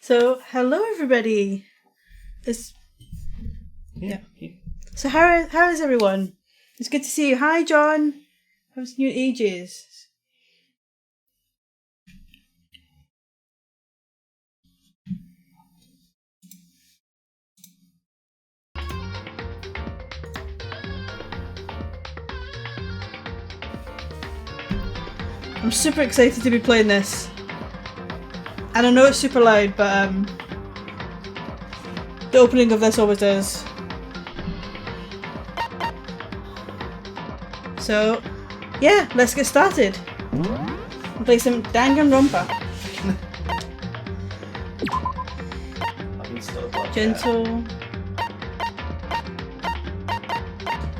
So, hello everybody. It's yeah. So how is everyone? It's good to see you. Hi John. Haven't seen you in ages. I'm super excited to be playing this. And I know it's super loud, but the opening of this always does. So, yeah, let's get started. And play some Danganronpa. Gentle.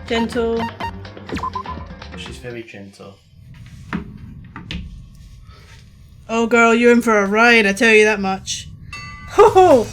Gentle. She's very gentle. Oh girl, you're in for a ride, I tell you that much. Ho ho!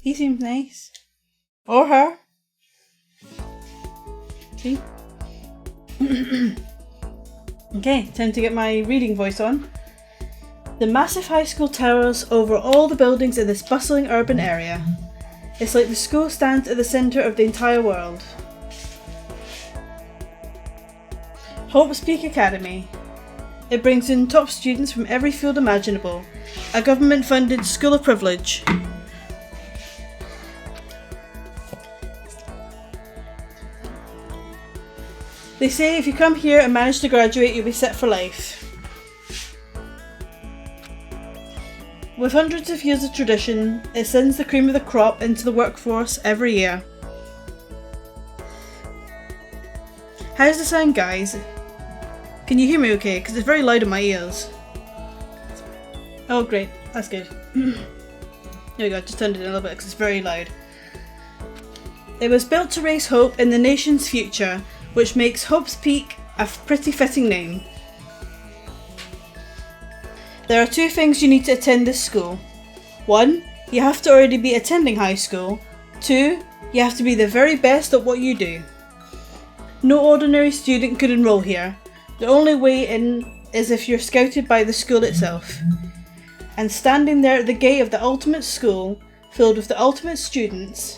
He seems nice. Or her. See? Okay, time to get my reading voice on. The massive high school towers over all the buildings in this bustling urban area. It's like the school stands at the centre of the entire world. Hope's Peak Academy. It brings in top students from every field imaginable. A government-funded school of privilege. They say if you come here and manage to graduate, you'll be set for life. With hundreds of years of tradition, it sends the cream of the crop into the workforce every year. How's the sound, guys? Can you hear me okay? Because it's very loud in my ears. Oh great, that's good. There we go, just turned it in a little bit because it's very loud. It was built to raise hope in the nation's future, which makes Hope's Peak a pretty fitting name. There are two things you need to attend this school. 1. You have to already be attending high school. 2. You have to be the very best at what you do. No ordinary student could enroll here. The only way in is if you're scouted by the school itself. And standing there at the gate of the ultimate school, filled with the ultimate students,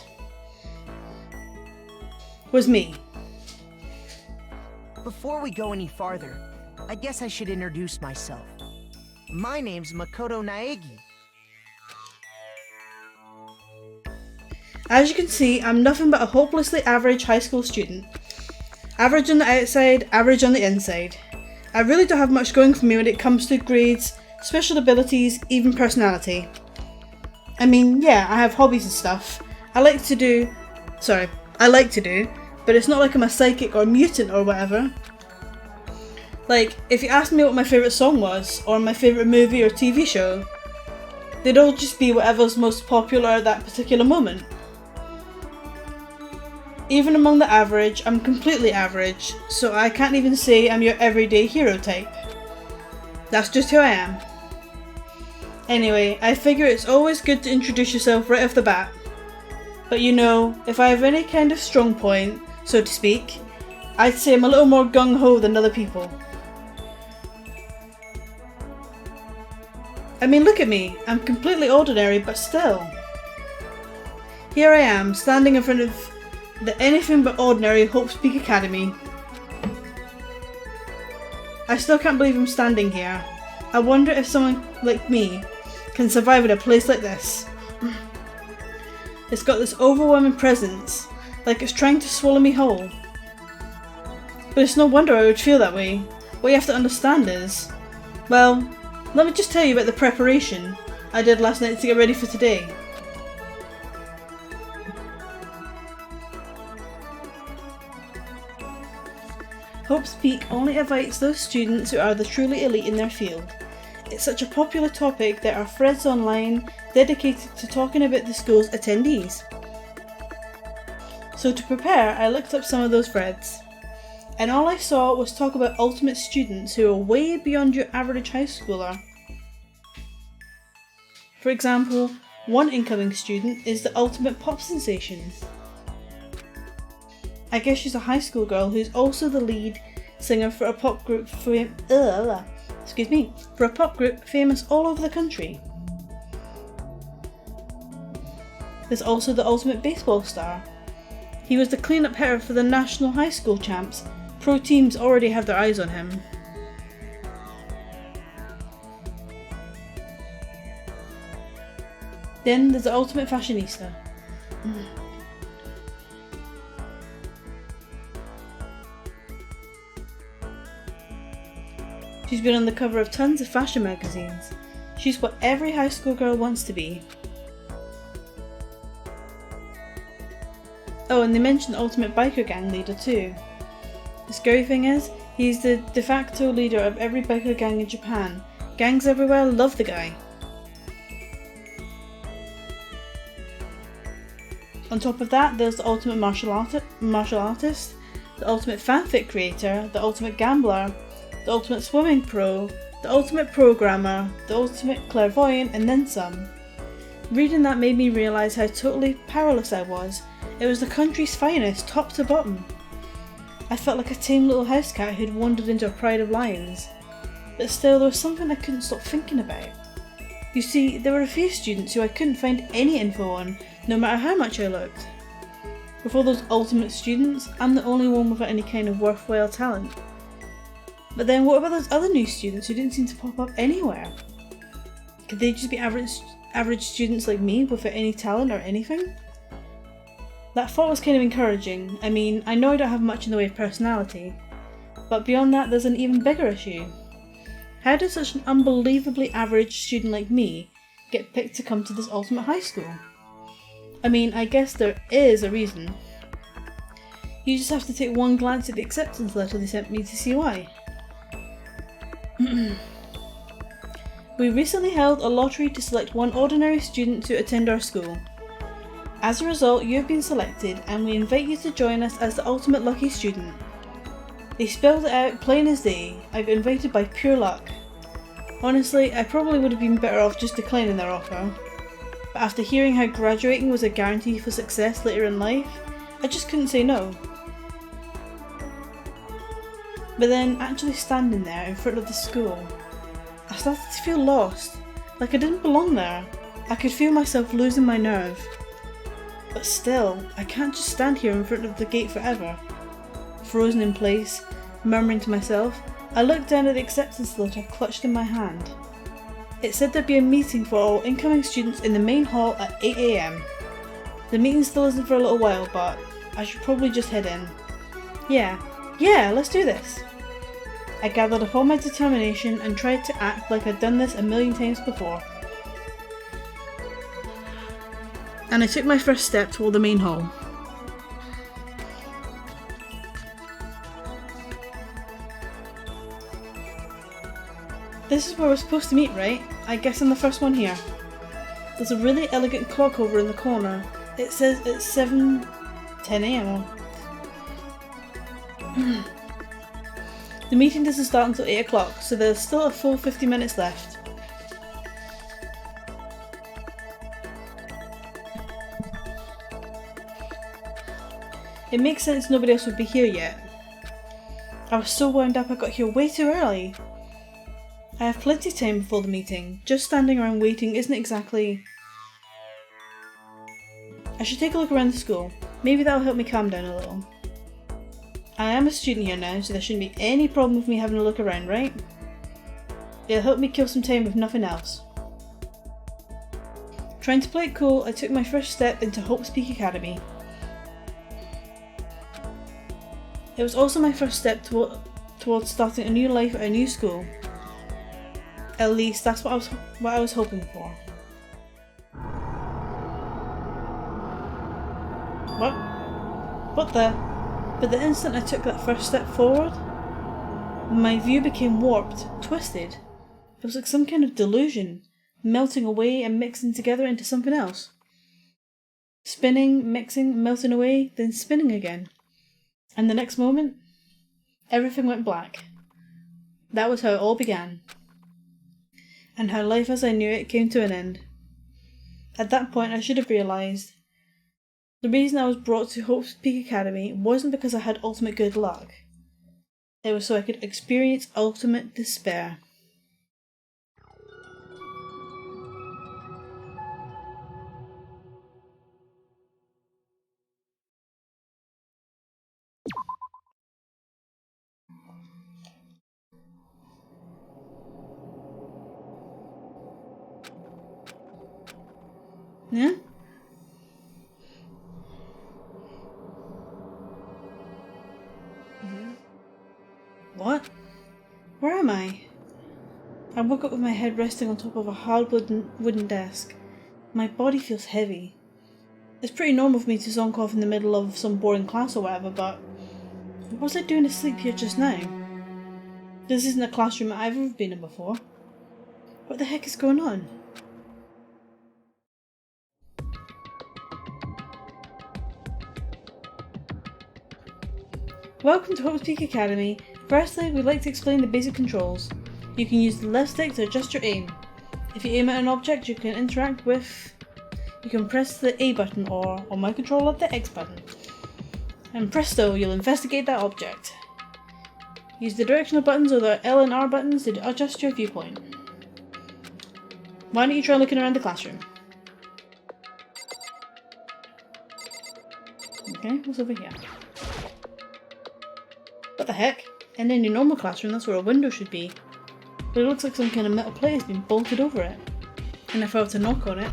was me. Before we go any farther, I guess I should introduce myself. My name's Makoto Naegi. As you can see, I'm nothing but a hopelessly average high school student. Average on the outside, average on the inside. I really don't have much going for me when it comes to grades, special abilities, even personality. I mean, yeah, I have hobbies and stuff. I like to do, but it's not like I'm a psychic or mutant or whatever. Like, if you asked me what my favourite song was, or my favourite movie or TV show, they'd all just be whatever's most popular at that particular moment. Even among the average, I'm completely average, so I can't even say I'm your everyday hero type. That's just who I am. Anyway, I figure it's always good to introduce yourself right off the bat. But you know, if I have any kind of strong point, so to speak, I'd say I'm a little more gung-ho than other people. I mean, look at me. I'm completely ordinary, but still. Here I am, standing in front of the anything but ordinary Hope's Peak Academy. I still can't believe I'm standing here. I wonder if someone like me can survive in a place like this. It's got this overwhelming presence, like it's trying to swallow me whole. But it's no wonder I would feel that way. What you have to understand is, well, let me just tell you about the preparation I did last night to get ready for today. Hope's Peak only invites those students who are the truly elite in their field. It's such a popular topic there are threads online dedicated to talking about the school's attendees. So to prepare, I looked up some of those threads. And all I saw was talk about ultimate students who are way beyond your average high schooler. For example, one incoming student is the ultimate pop sensation. I guess she's a high school girl who's also the lead singer for a pop group for a pop group famous all over the country. There's also the ultimate baseball star. He was the clean-up hitter for the national high school champs. Pro teams already have their eyes on him. Then there's the ultimate fashionista. She's been on the cover of tons of fashion magazines. She's what every high school girl wants to be. Oh, and they mentioned the ultimate biker gang leader too. The scary thing is, he's the de facto leader of every biker gang in Japan. Gangs everywhere love the guy. On top of that, there's the ultimate martial artist, the ultimate fanfic creator, the ultimate gambler, the ultimate swimming pro, the ultimate programmer, the ultimate clairvoyant, and then some. Reading that made me realise how totally powerless I was. It was the country's finest, top to bottom. I felt like a tame little house cat who'd wandered into a pride of lions. But still, there was something I couldn't stop thinking about. You see, there were a few students who I couldn't find any info on, no matter how much I looked. With all those ultimate students, I'm the only one without any kind of worthwhile talent. But then what about those other new students who didn't seem to pop up anywhere? Could they just be average students like me without any talent or anything? That thought was kind of encouraging. I mean, I know I don't have much in the way of personality, but beyond that there's an even bigger issue. How does such an unbelievably average student like me get picked to come to this ultimate high school? I mean, I guess there is a reason. You just have to take one glance at the acceptance letter they sent me to see why. We recently held a lottery to select one ordinary student to attend our school. As a result, you have been selected and we invite you to join us as the ultimate lucky student. They spelled it out plain as day. I got invited by pure luck. Honestly, I probably would have been better off just declining their offer. But after hearing how graduating was a guarantee for success later in life, I just couldn't say no. But then, actually standing there in front of the school, I started to feel lost, like I didn't belong there. I could feel myself losing my nerve. But still, I can't just stand here in front of the gate forever. Frozen in place, murmuring to myself, I looked down at the acceptance letter clutched in my hand. It said there'd be a meeting for all incoming students in the main hall at 8 AM. The meeting still isn't for a little while, but I should probably just head in. Yeah, let's do this. I gathered up all my determination and tried to act like I'd done this a million times before. And I took my first step toward the main hall. This is where we're supposed to meet, right? I guess I'm the first one here. There's a really elegant clock over in the corner. It says it's 7:10 AM. The meeting doesn't start until 8 o'clock, so there's still a full 50 minutes left. It makes sense nobody else would be here yet. I was so wound up I got here way too early. I have plenty of time before the meeting. Just standing around waiting isn't exactly... I should take a look around the school. Maybe that'll help me calm down a little. I am a student here now, so there shouldn't be any problem with me having a look around, right? It'll help me kill some time if nothing else. Trying to play it cool, I took my first step into Hope's Peak Academy. It was also my first step towards starting a new life at a new school. At least that's what I was hoping for. What the? But the instant I took that first step forward, my view became warped, twisted. It was like some kind of delusion, melting away and mixing together into something else. Spinning, mixing, melting away, then spinning again. And the next moment, everything went black. That was how it all began. And how life as I knew it came to an end. At that point I should have realised the reason I was brought to Hope's Peak Academy wasn't because I had ultimate good luck. It was so I could experience ultimate despair. Yeah? What? Where am I? I woke up with my head resting on top of a hard wooden desk. My body feels heavy. It's pretty normal for me to zonk off in the middle of some boring class or whatever, but what was I doing asleep here just now? This isn't a classroom I've ever been in before. What the heck is going on? Welcome to Hope's Peak Academy. Firstly, we'd like to explain the basic controls. You can use the left stick to adjust your aim. If you aim at an object you can interact with, you can press the A button or, on my controller, the X button. And presto, you'll investigate that object. Use the directional buttons or the L and R buttons to adjust your viewpoint. Why don't you try looking around the classroom? Okay, what's over here? What the heck? In any normal classroom, that's where a window should be. But it looks like some kind of metal plate has been bolted over it. And if I were to knock on it...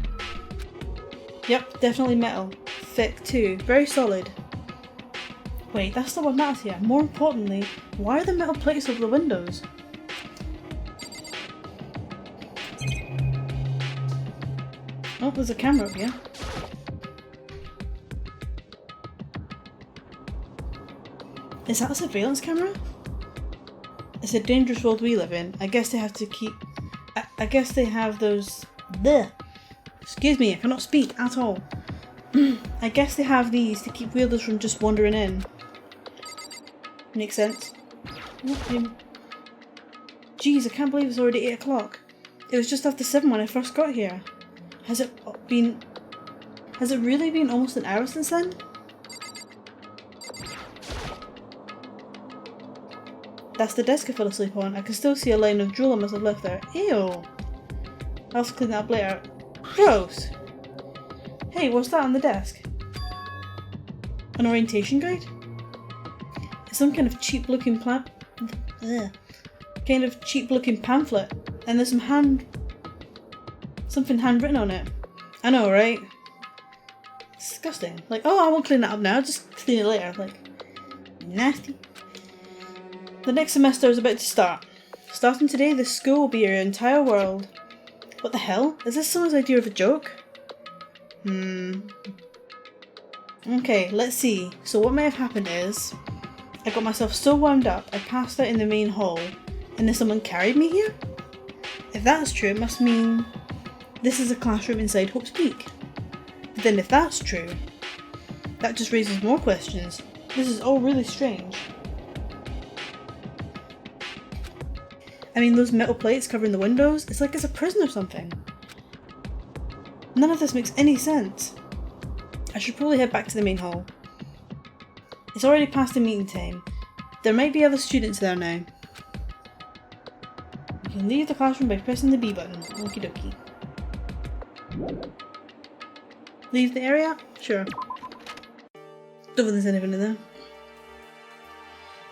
Yep, definitely metal. Thick too, very solid. Wait, that's not what matters here. More importantly, why are the metal plates over the windows? Oh, there's a camera up here. Is that a surveillance camera? It's a dangerous world we live in. I guess they have to keep... I guess they have those... Bleh. Excuse me, I cannot speak at all. I guess they have these to keep wielders from just wandering in. Makes sense. Jeez, I can't believe it's already 8 o'clock. It was just after 7 when I first got here. Has it really been almost an hour since then? That's the desk I fell asleep on. I can still see a line of drool I must have left there. Ew! I'll have to clean that up later. Gross! Hey, what's that on the desk? An orientation guide? It's some kind of cheap looking pamphlet. And there's something handwritten on it. I know, right? Disgusting. Like, oh, I won't clean that up now, just clean it later. Like, nasty. The next semester is about to start. Starting today, this school will be your entire world. What the hell? Is this someone's idea of a joke? Okay, let's see. So what may have happened is, I got myself so wound up, I passed out in the main hall, and then someone carried me here? If that's true, it must mean this is a classroom inside Hope's Peak. But then if that's true, that just raises more questions. This is all really strange. I mean, those metal plates covering the windows, it's like it's a prison or something. None of this makes any sense. I should probably head back to the main hall. It's already past the meeting time. There might be other students there now. can leave the classroom by pressing the B button. Okie dokie. Leave the area? Sure. Don't think there's anything in there.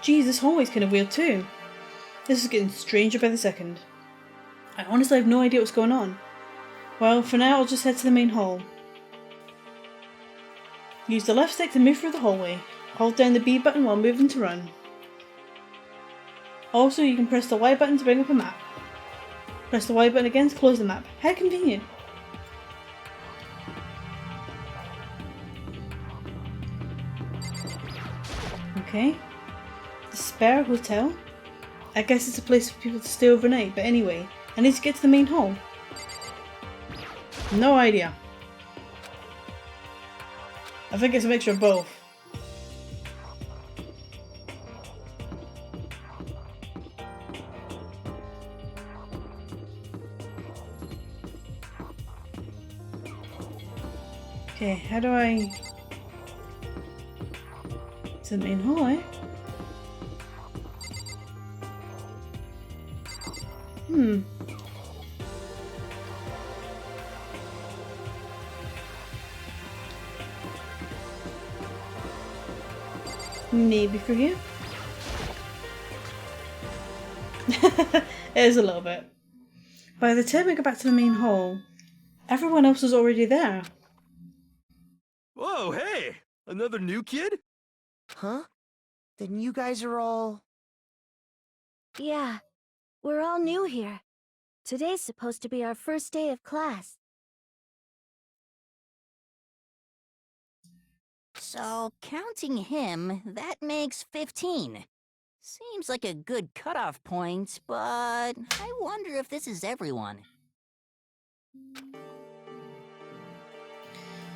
Geez, this hallway's kind of weird too. This is getting stranger by the second. I honestly have no idea what's going on. Well, for now I'll just head to the main hall. Use the left stick to move through the hallway. Hold down the B button while moving to run. Also, you can press the Y button to bring up a map. Press the Y button again to close the map. How convenient! Okay. The Spare Hotel? I guess it's a place for people to stay overnight, but anyway, I need to get to the main hall. No idea. I think it's a mixture of both. Okay, how do I... It's the main hall, eh? Maybe for you. It is a little bit. By the time we go back to the main hall, everyone else is already there. Whoa, hey! Another new kid? Huh? Then you guys are all... Yeah, we're all new here. Today's supposed to be our first day of class. So, counting him, that makes 15. Seems like a good cutoff point, but I wonder if this is everyone.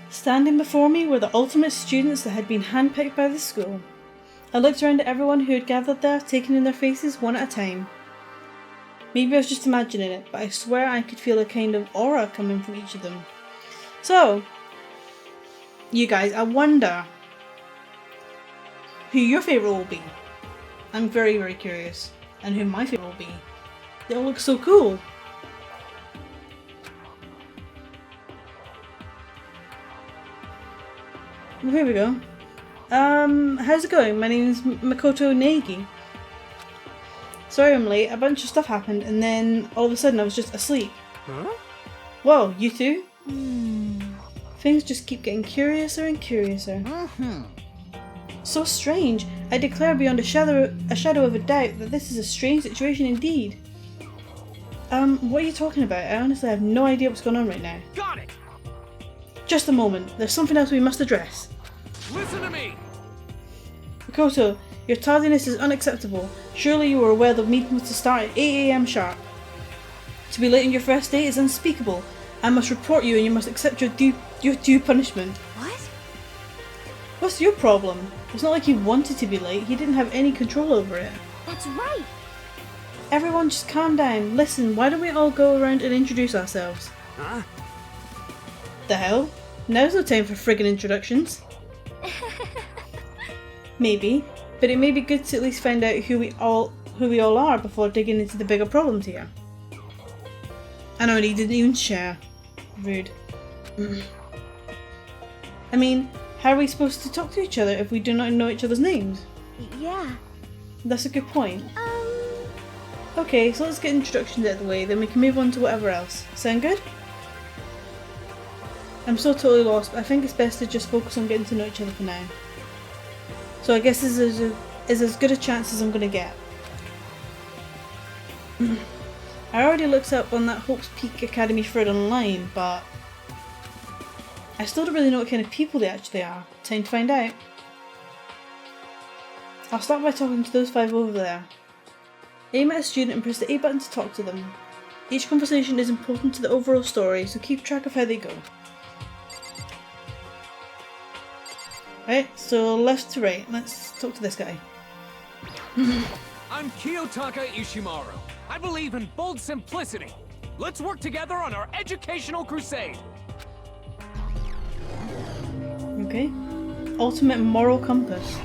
Standing before me were the ultimate students that had been handpicked by the school. I looked around at everyone who had gathered there, taking in their faces one at a time. Maybe I was just imagining it, but I swear I could feel a kind of aura coming from each of them. So, you guys, I wonder who your favourite will be. I'm very, very curious. And who my favourite will be. They all look so cool. Well, here we go. How's it going? My name's Makoto Naegi. Sorry I'm late, a bunch of stuff happened and then all of a sudden I was just asleep. Huh? Whoa, you too? Things just keep getting curiouser and curiouser. So strange. I declare beyond a shadow of a doubt that this is a strange situation indeed. What are you talking about? I honestly have no idea what's going on right now. Got it! Just a moment, there's something else we must address. Listen to me! Makoto, your tardiness is unacceptable. Surely you were aware the meeting was to start at 8 AM sharp. To be late on your first day is unspeakable. I must report you and you must accept your due punishment. What? What's your problem? It's not like he wanted to be late, he didn't have any control over it. That's right! Everyone just calm down. Listen, why don't we all go around and introduce ourselves? Huh? The hell? Now's no time for friggin' introductions. Maybe, but it may be good to at least find out who we all are before digging into the bigger problems here. I know, he didn't even share. Rude. I mean, how are we supposed to talk to each other if we do not know each other's names? Yeah. That's a good point. Okay, so let's get introductions out of the way, then we can move on to whatever else. Sound good? I'm so totally lost, but I think it's best to just focus on getting to know each other for now. So I guess this is as good a chance as I'm gonna get. I already looked up on that Hope's Peak Academy thread online, but I still don't really know what kind of people they actually are. Time to find out. I'll start by talking to those 5 over there. Aim at a student and press the A button to talk to them. Each conversation is important to the overall story, so keep track of how they go. Right, so left to right. Let's talk to this guy. I'm Kiyotaka Ishimaru. I believe in bold simplicity. Let's work together on our educational crusade. Okay. Ultimate moral compass.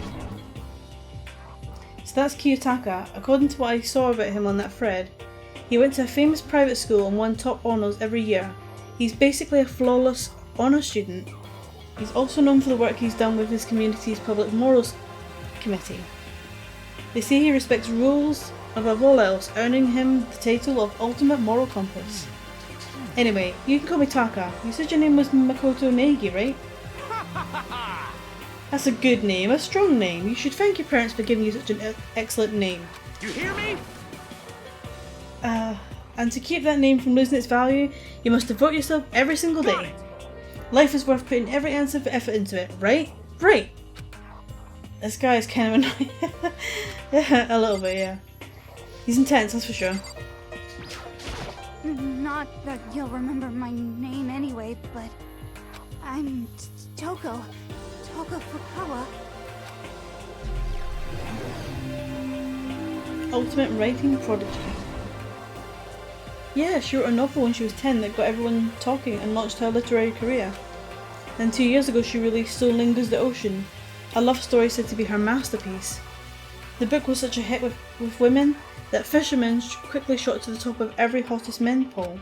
So that's Kiyotaka. According to what I saw about him on that thread, He went to a famous private school and won top honours every year. He's basically a flawless honour student. He's also known for the work he's done with his community's public morals committee. They say he respects rules above all else, earning him the title of Ultimate Moral Compass. Anyway, you can call me Taka. You said your name was Makoto Neigi, right? That's a good name, a strong name. You should thank your parents for giving you such an excellent name. You hear me? And to keep that name from losing its value, you must devote yourself every single day. Life is worth putting every ounce of effort into it, right? Right! This guy is kind of annoying. Yeah, a little bit, yeah. He's intense, that's for sure. Not that you'll remember my name anyway, but I'm Toko Fukawa. Ultimate writing prodigy. Yeah, she wrote a novel when she was 10 that got everyone talking and launched her literary career. Then 2 years ago she released So Lingers the Ocean, a love story said to be her masterpiece. The book was such a hit with women that fishermen quickly shot to the top of every hottest men poll.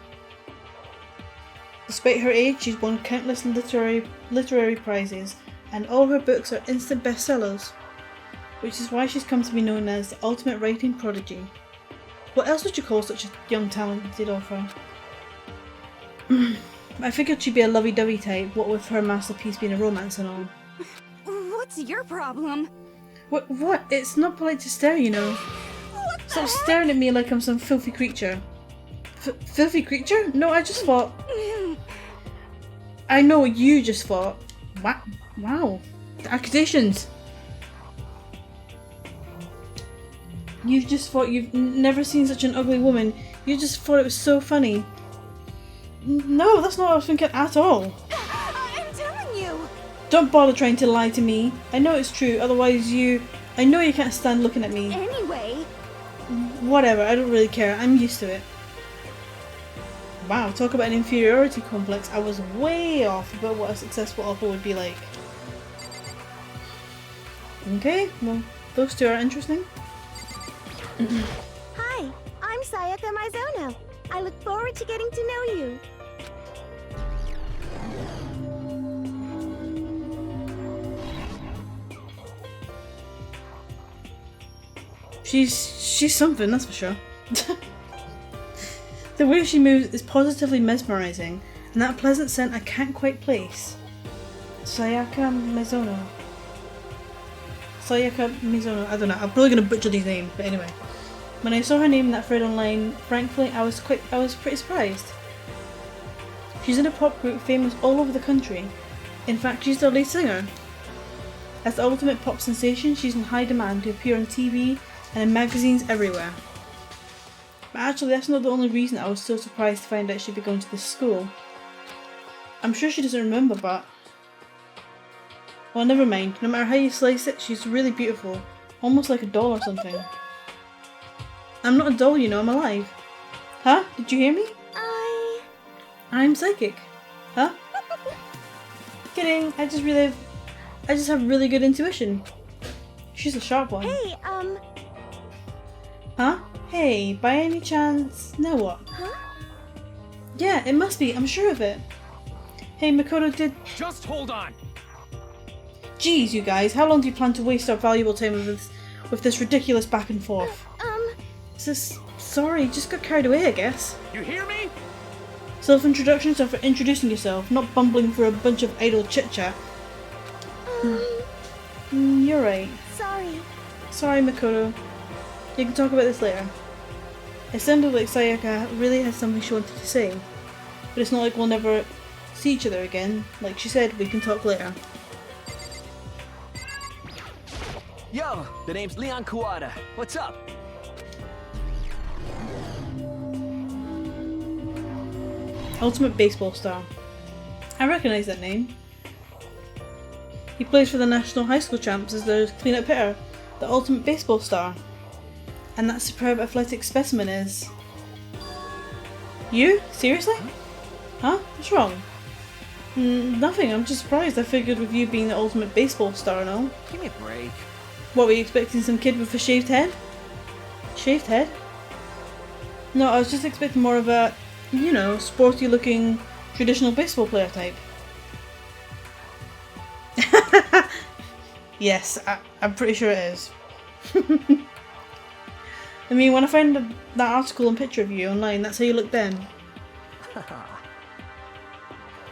Despite her age, she's won countless literary prizes, and all her books are instant bestsellers, which is why she's come to be known as the ultimate writing prodigy. What else would you call such a young talented author? I figured she'd be a lovey-dovey type, what with her masterpiece being a romance and all. What's your problem? What? It's not polite to stare, you know. Stop staring at me like I'm some filthy creature. Filthy creature? No, I just thought... I know what you just thought. Wow. The accusations. You've just thought you've never seen such an ugly woman. You just thought it was so funny. No, that's not what I was thinking at all. I'm telling you! Don't bother trying to lie to me. I know it's true, otherwise I know you can't stand looking at me. Anyway... Whatever, I don't really care. I'm used to it. Wow, talk about an inferiority complex. I was way off about what a successful author would be like. Okay, well, those two are interesting. Hi, I'm Sayaka Mizono. I look forward to getting to know you. She's something, that's for sure. The way she moves is positively mesmerising, and that pleasant scent I can't quite place. Sayaka Mizono, I don't know, I'm probably going to butcher these names, but anyway. When I saw her name in that thread online, frankly, I was pretty surprised. She's in a pop group famous all over the country. In fact, she's their lead singer. As the ultimate pop sensation, she's in high demand to appear on TV and in magazines everywhere. But actually, that's not the only reason I was so surprised to find out she'd be going to this school. I'm sure she doesn't remember, but... well, never mind. No matter how you slice it, she's really beautiful. Almost like a doll or something. I'm not a doll, you know, I'm alive. Huh? Did you hear me? I'm psychic. Huh? Kidding, I just have really good intuition. She's a sharp one. Hey, Huh? Hey, by any chance... now what? Huh? Yeah, it must be, I'm sure of it. Hey, Makoto did... Just hold on. Jeez, you guys, how long do you plan to waste our valuable time with this ridiculous back and forth? Sorry, just got carried away, I guess. You hear me? Self-introductions are for introducing yourself, not bumbling through a bunch of idle chit-chat. You're right. Sorry, Makoto. You can talk about this later. It sounded like Sayaka really has something she wanted to say, but it's not like we'll never see each other again. Like she said, we can talk later. Yo, the name's Leon Kawada. What's up? Ultimate baseball star. I recognise that name. He plays for the National High School Champs as their clean-up hitter, the ultimate baseball star. And that superb athletic specimen is... you? Seriously? Huh? What's wrong? Nothing, I'm just surprised. I figured with you being the ultimate baseball star and all. Give me a break. What, were you expecting some kid with a shaved head? Shaved head? No, I was just expecting more of a, you know, sporty looking traditional baseball player type. Yes, I'm pretty sure it is. I mean, when I found that article and picture of you online, that's how you looked then.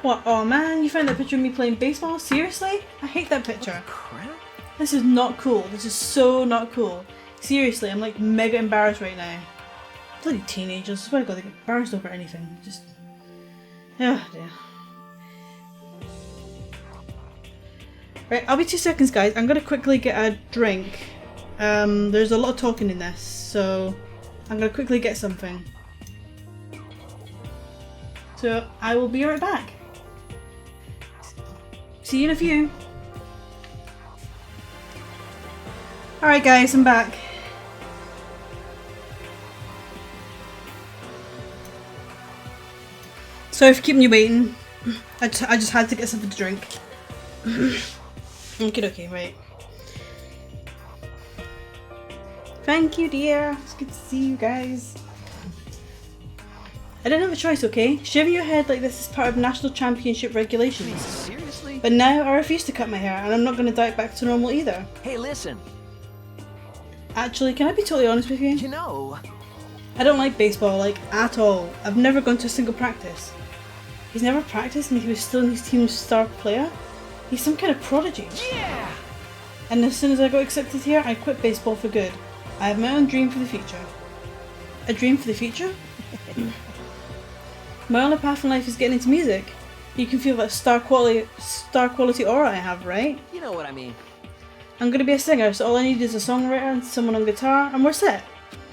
What? Oh man, you found that picture of me playing baseball? Seriously? I hate that picture. Crap. This is not cool. This is so not cool. Seriously, I'm like mega embarrassed right now. Bloody teenagers, I swear to God, they get embarrassed over anything. Just... oh dear. Right, I'll be 2 seconds guys. I'm gonna quickly get a drink. There's a lot of talking in this, so I'm gonna quickly get something. So I will be right back. See you in a few. Alright guys, I'm back. Sorry for keeping you waiting. I just had to get something to drink. Okay, right. Thank you, dear. It's good to see you guys. I didn't have a choice, okay? Shaving your head like this is part of national championship regulations. Seriously? But now I refuse to cut my hair, and I'm not going to dye it back to normal either. Hey, listen. Actually, can I be totally honest with you? You know... I don't like baseball, like, at all. I've never gone to a single practice. He's never practiced and he was still his team's star player? He's some kind of prodigy. Yeah! And as soon as I got accepted here, I quit baseball for good. I have my own dream for the future. A dream for the future? My only path in life is getting into music. You can feel that star quality aura I have, right? You know what I mean. I'm gonna be a singer, so all I need is a songwriter and someone on guitar, and we're set.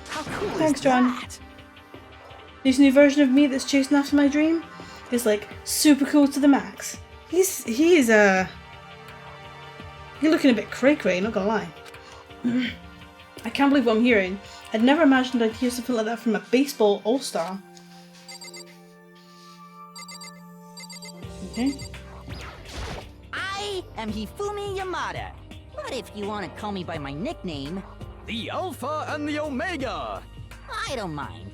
How cool Thanks, is John. that? This new version of me that's chasing after my dream is like super cool to the max. He's you're looking a bit cray-cray, not gonna lie. I can't believe what I'm hearing. I'd never imagined I'd hear something like that from a baseball all-star. Okay. I am Hifumi Yamada. But if you want to call me by my nickname, The Alpha and the Omega! I don't mind.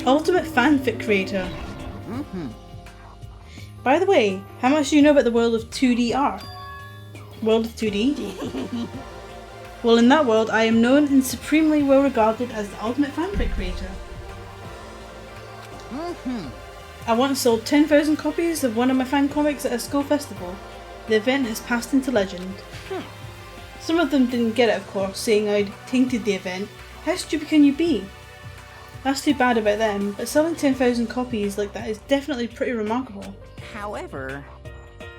Ultimate fanfic creator. By the way, how much do you know about the world of 2D art? World of 2D? Well, in that world, I am known and supremely well regarded as the ultimate fanfic creator. I once sold 10,000 copies of one of my fan comics at a school festival. The event has passed into legend. Some of them didn't get it, of course, saying I'd tainted the event. How stupid can you be? That's too bad about them, but selling 10,000 copies like that is definitely pretty remarkable. However,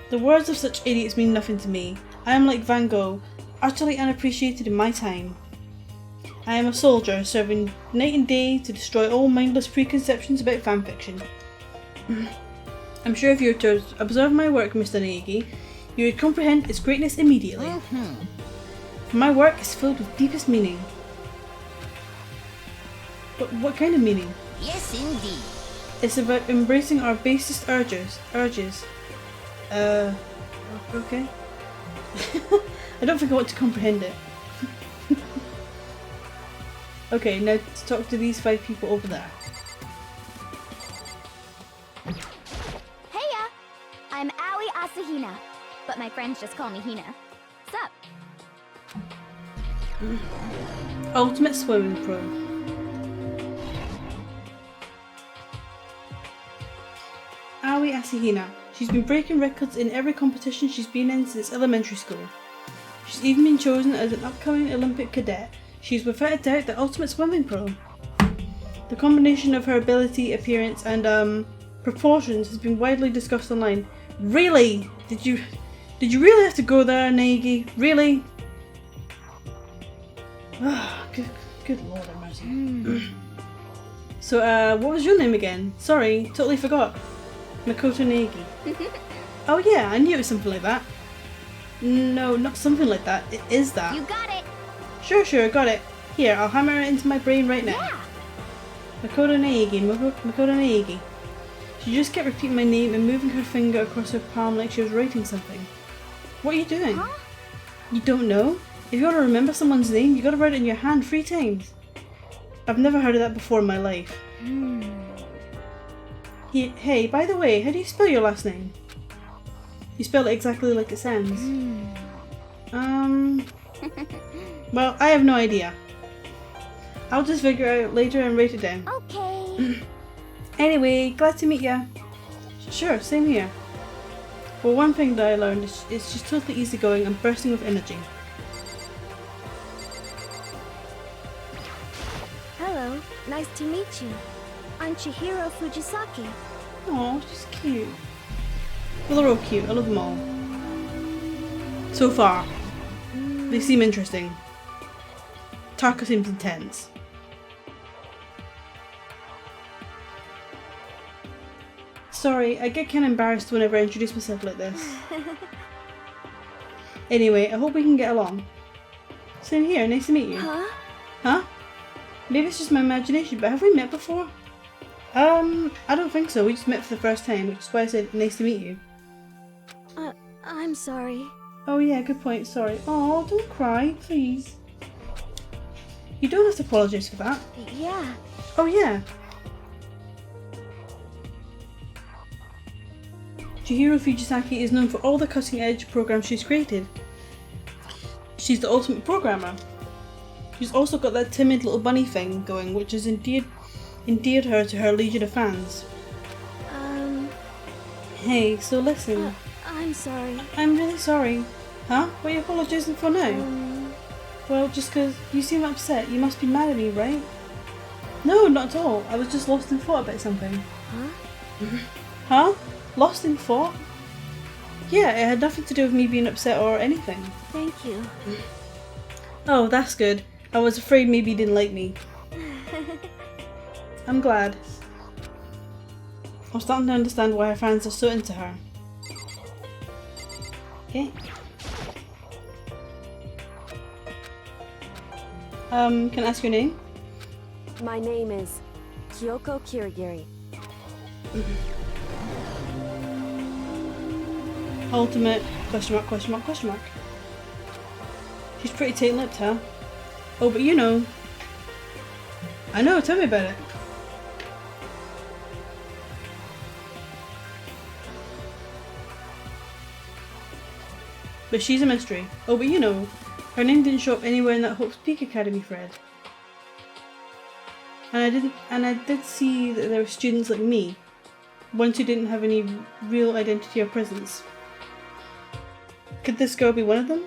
The words of such idiots mean nothing to me. I am like Van Gogh, utterly unappreciated in my time. I am a soldier, serving night and day to destroy all mindless preconceptions about fanfiction. I'm sure if you were to observe my work, Mr. Naegi, you would comprehend its greatness immediately. For my work is filled with deepest meaning. But what kind of meaning? yes indeed. It's about embracing our basest urges. Okay. I don't think I want to comprehend it. Okay, now to talk to these 5 people over there. Heya! I'm Aoi Asahina, but my friends just call me Hina. What's up? Ultimate Swimming Pro. Aoi Asahina. She's been breaking records in every competition she's been in since elementary school. She's even been chosen as an upcoming Olympic cadet. She's without a doubt the ultimate swimming pro. The combination of her ability, appearance, and proportions has been widely discussed online. Really? Did you really have to go there, Naegi? Really? Good lord have mercy. So, what was your name again? Sorry, totally forgot. Makoto Naegi. Oh yeah, I knew it was something like that. No, not something like that. It is that. You got it! Sure, got it. Here, I'll hammer it into my brain right now. Yeah! Makoto Naegi. She just kept repeating my name and moving her finger across her palm like she was writing something. What are you doing? Huh? You don't know? If you want to remember someone's name, you gotta write it in your hand 3 times. I've never heard of that before in my life. Hey, by the way, how do you spell your last name? You spell it exactly like it sounds. Well, I have no idea. I'll just figure it out later and write it down. Okay. Anyway, glad to meet ya. Sure, same here. Well, one thing that I learned is she's totally easygoing and bursting with energy. Hello, nice to meet you. I'm Chihiro Fujisaki. Aw, she's cute. Well, they're all cute. I love them all. So far. They seem interesting. Taka seems intense. Sorry, I get kinda embarrassed whenever I introduce myself like this. Anyway, I hope we can get along. Same here, nice to meet you. Huh? Huh? Maybe it's just my imagination, but have we met before? I don't think so. We just met for the first time, which is why I said nice to meet you. I'm sorry. Oh yeah, good point, sorry. Oh, don't cry, please. You don't have to apologise for that. Yeah. Oh yeah. Chihiro Fujisaki is known for all the cutting-edge programs she's created. She's the ultimate programmer. She's also got that timid little bunny thing going, which has endeared her to her legion of fans. Hey, so listen. I'm sorry. I'm really sorry. Huh? What are you apologising for now? Well, just 'cause you seem upset, you must be mad at me, right? No, not at all. I was just lost in thought about something. Huh? Huh? Lost in thought? Yeah, it had nothing to do with me being upset or anything. Thank you. Oh, that's good. I was afraid maybe you didn't like me. I'm glad. I'm starting to understand why her fans are so into her. Okay. Can I ask your name? My name is Kyoko Kirigiri. Ultimate question mark, question mark, question mark. She's pretty tight-lipped, huh? Oh, but you know. I know, tell me about it. But she's a mystery. Oh, but you know, her name didn't show up anywhere in that Hope's Peak Academy thread. And I did see that there were students like me, ones who didn't have any real identity or presence. Could this girl be one of them?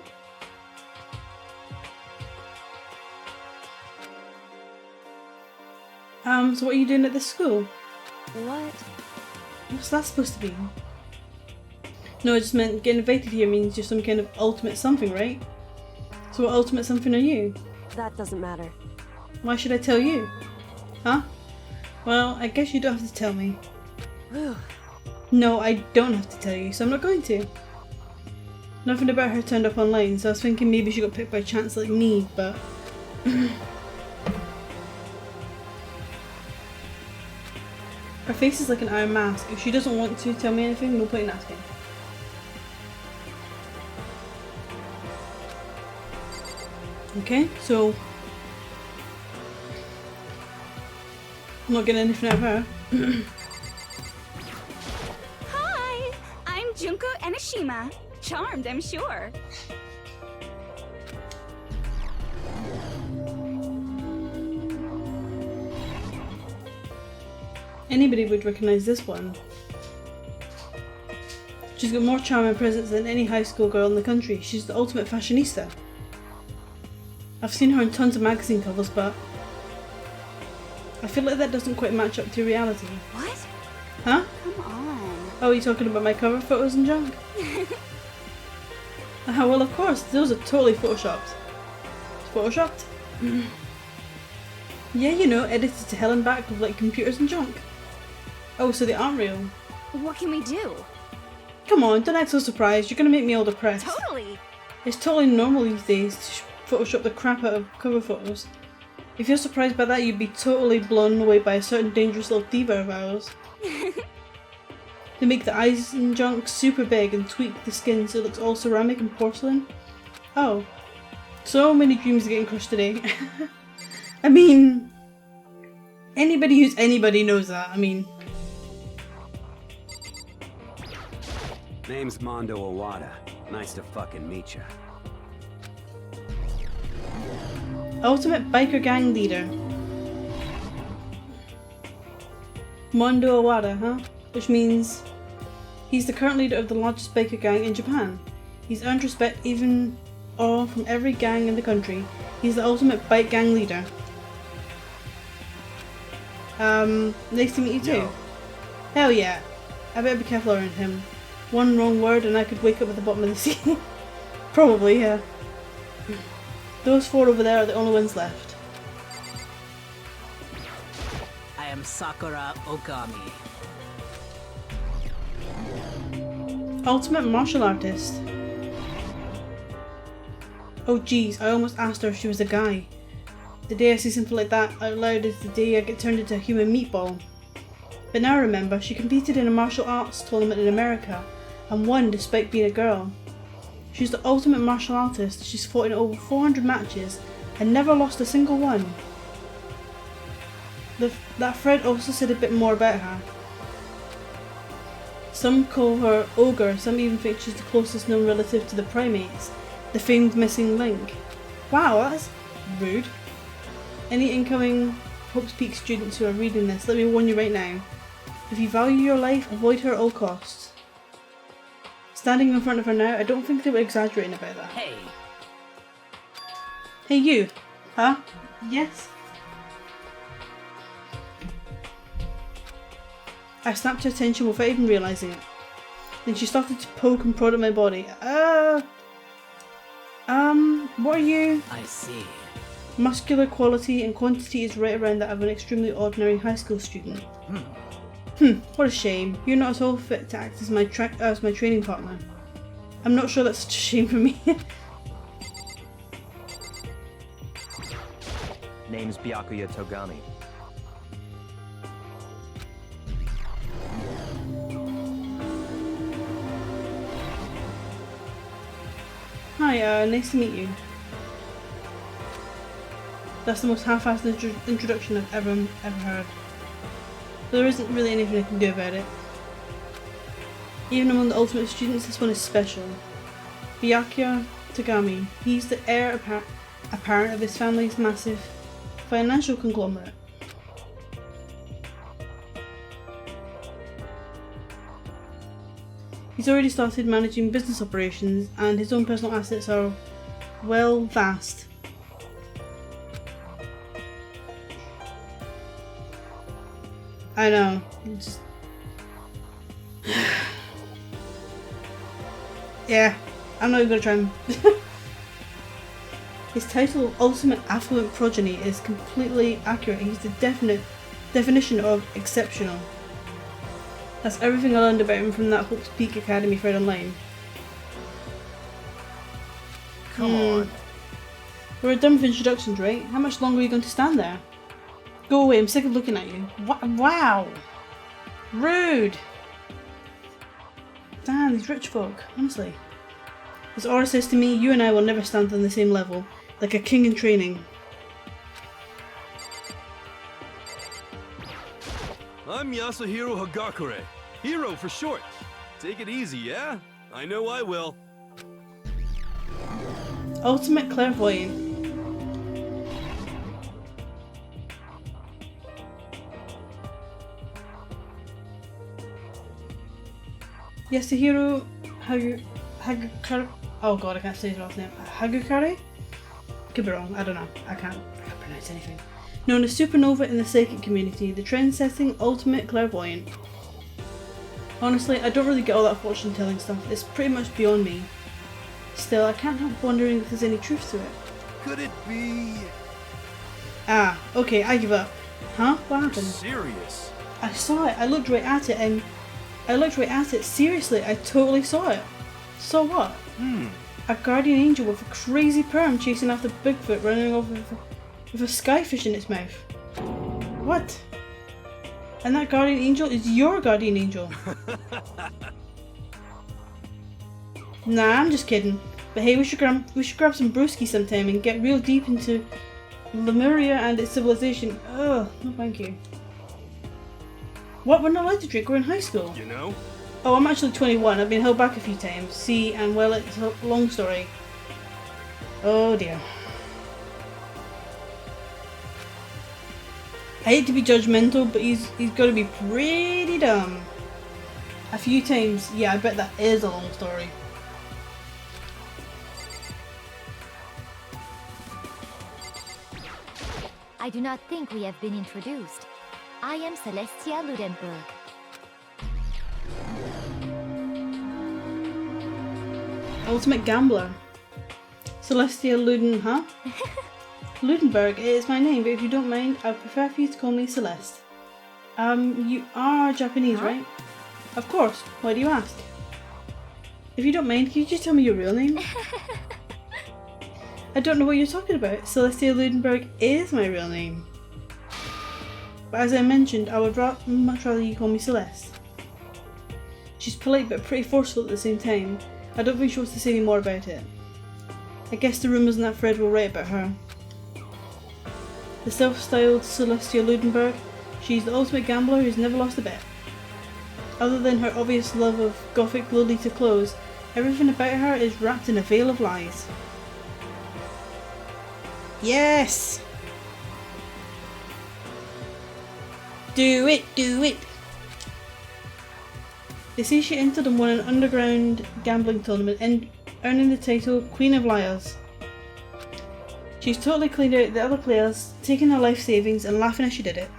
So what are you doing at this school? What? What's that supposed to be? No, I just meant getting invited here means you're some kind of ultimate something, right? So what ultimate something are you? That doesn't matter. Why should I tell you? Huh? Well, I guess you don't have to tell me. No, I don't have to tell you, so I'm not going to. Nothing about her turned up online, so I was thinking maybe she got picked by chance like me, but... Her face is like an iron mask. If she doesn't want to tell me anything, no point in asking. Okay, so... I'm not getting anything out of her. Hi! I'm Junko Enoshima. Charmed, I'm sure. Anybody would recognise this one. She's got more charm and presence than any high school girl in the country. She's the ultimate fashionista. I've seen her on tons of magazine covers, but I feel like that doesn't quite match up to reality. What? Huh? Come on. Oh, you talking about my cover photos and junk? Well, of course, those are totally photoshopped. Photoshopped? Yeah, you know, edited to hell and back with like computers and junk. Oh, so they aren't real. What can we do? Come on, don't act so surprised. You're gonna make me all depressed. Totally. It's totally normal these days to Photoshop the crap out of cover photos. If you're surprised by that, you'd be totally blown away by a certain dangerous little diva of ours. They make the eyes and junk super big and tweak the skin so it looks all ceramic and porcelain. Oh. So many dreams are getting crushed today. I mean, anybody who's anybody knows that. I mean, Name's Mondo Owada. Nice to fucking meet ya. ultimate biker gang leader. Mondo Owada, huh? Which means he's the current leader of the largest biker gang in Japan. He's earned respect even awe from every gang in the country. He's the ultimate bike gang leader. Nice to meet you too. Yo. Hell yeah. I better be careful around him. One wrong word and I could wake up at the bottom of the sea. Probably, yeah. Those four over there are the only ones left. I am Sakura Okami. Ultimate martial artist. Oh geez, I almost asked her if she was a guy. The day I see something like that out loud is the day I get turned into a human meatball. But now I remember, she competed in a martial arts tournament in America and won despite being a girl. She's the ultimate martial artist. She's fought in over 400 matches and never lost a single one. That Fred also said a bit more about her. Some call her Ogre, some even think she's the closest known relative to the primates, the famed missing link. Wow, that's rude. Any incoming Hope's Peak students who are reading this, let me warn you right now. If you value your life, avoid her at all costs. Standing in front of her now, I don't think they were exaggerating about that. Hey, Hey you! Huh? Yes? I snapped her attention without even realising it. Then she started to poke and prod at my body. What are you? I see. Muscular quality and quantity is right around that of an extremely ordinary high school student. What a shame. You're not at all fit to act as my training partner. I'm not sure that's such a shame for me. Name's Byakuya Togami. Hi, nice to meet you. That's the most half-assed introduction I've ever heard. But there isn't really anything I can do about it. Even among the ultimate students, this one is special. Byakuya Togami. He's the heir apparent of his family's massive financial conglomerate. He's already started managing business operations and his own personal assets are, well, vast. I know. Just... yeah, I'm not even gonna try and... His title, Ultimate Affluent Progeny, is completely accurate. He's the definition of exceptional. That's everything I learned about him from that Hope's Peak Academy thread online. Come on. We're done with introductions, right? How much longer are you going to stand there? Go away, I'm sick of looking at you. Wow! Rude! Damn, these rich folk, honestly. As Aura says to me, you and I will never stand on the same level, like a king in training. I'm Yasuhiro Hagakure. Hero for short. Take it easy, yeah? I know I will. Ultimate Clairvoyant. Yasuhiro Hagakure. Oh god, I can't say his last name. Hagakure? Could be wrong, I don't know. I can't pronounce anything. Known as Supernova in the psychic community, the trend-setting ultimate clairvoyant. Honestly, I don't really get all that fortune-telling stuff. It's pretty much beyond me. Still, I can't help wondering if there's any truth to it. Could it be... Ah, okay, I give up. Huh? What happened? serious? I saw it. I looked right at it and... Seriously, I totally saw it. Saw what? A guardian angel with a crazy perm chasing after Bigfoot running off with a skyfish in its mouth. What? And that guardian angel is your guardian angel. Nah, I'm just kidding. But hey, we should grab some brewski sometime and get real deep into Lemuria and its civilization. Oh, no thank you. What? We're not allowed to drink, we're in high school. You know? Oh, I'm actually 21. I've been held back a few times. See, and well, it's a long story. Oh dear. I hate to be judgmental, but he's got to be pretty dumb. A few times, yeah, I bet that is a long story. I do not think we have been introduced. I am Celestia Ludenberg. Ultimate Gambler. Celestia Luden, huh? Ludenberg is my name, but if you don't mind, I'd prefer for you to call me Celeste. You are Japanese, right? Of course. Why do you ask? If you don't mind, can you just tell me your real name? I don't know what you're talking about. Celestia Ludenberg is my real name. But as I mentioned, I would much rather you call me Celeste. She's polite but pretty forceful at the same time. I don't think she wants to say any more about it. I guess the rumours in that thread will write about her. The self-styled Celestia Ludenberg, she's the ultimate gambler who's never lost a bet. Other than her obvious love of gothic Lolita clothes, everything about her is wrapped in a veil of lies. Yes! Do it, do it! They say she entered and won an underground gambling tournament and earning the title Queen of Liars. She's totally cleaned out the other players, taking their life savings and laughing as she did it.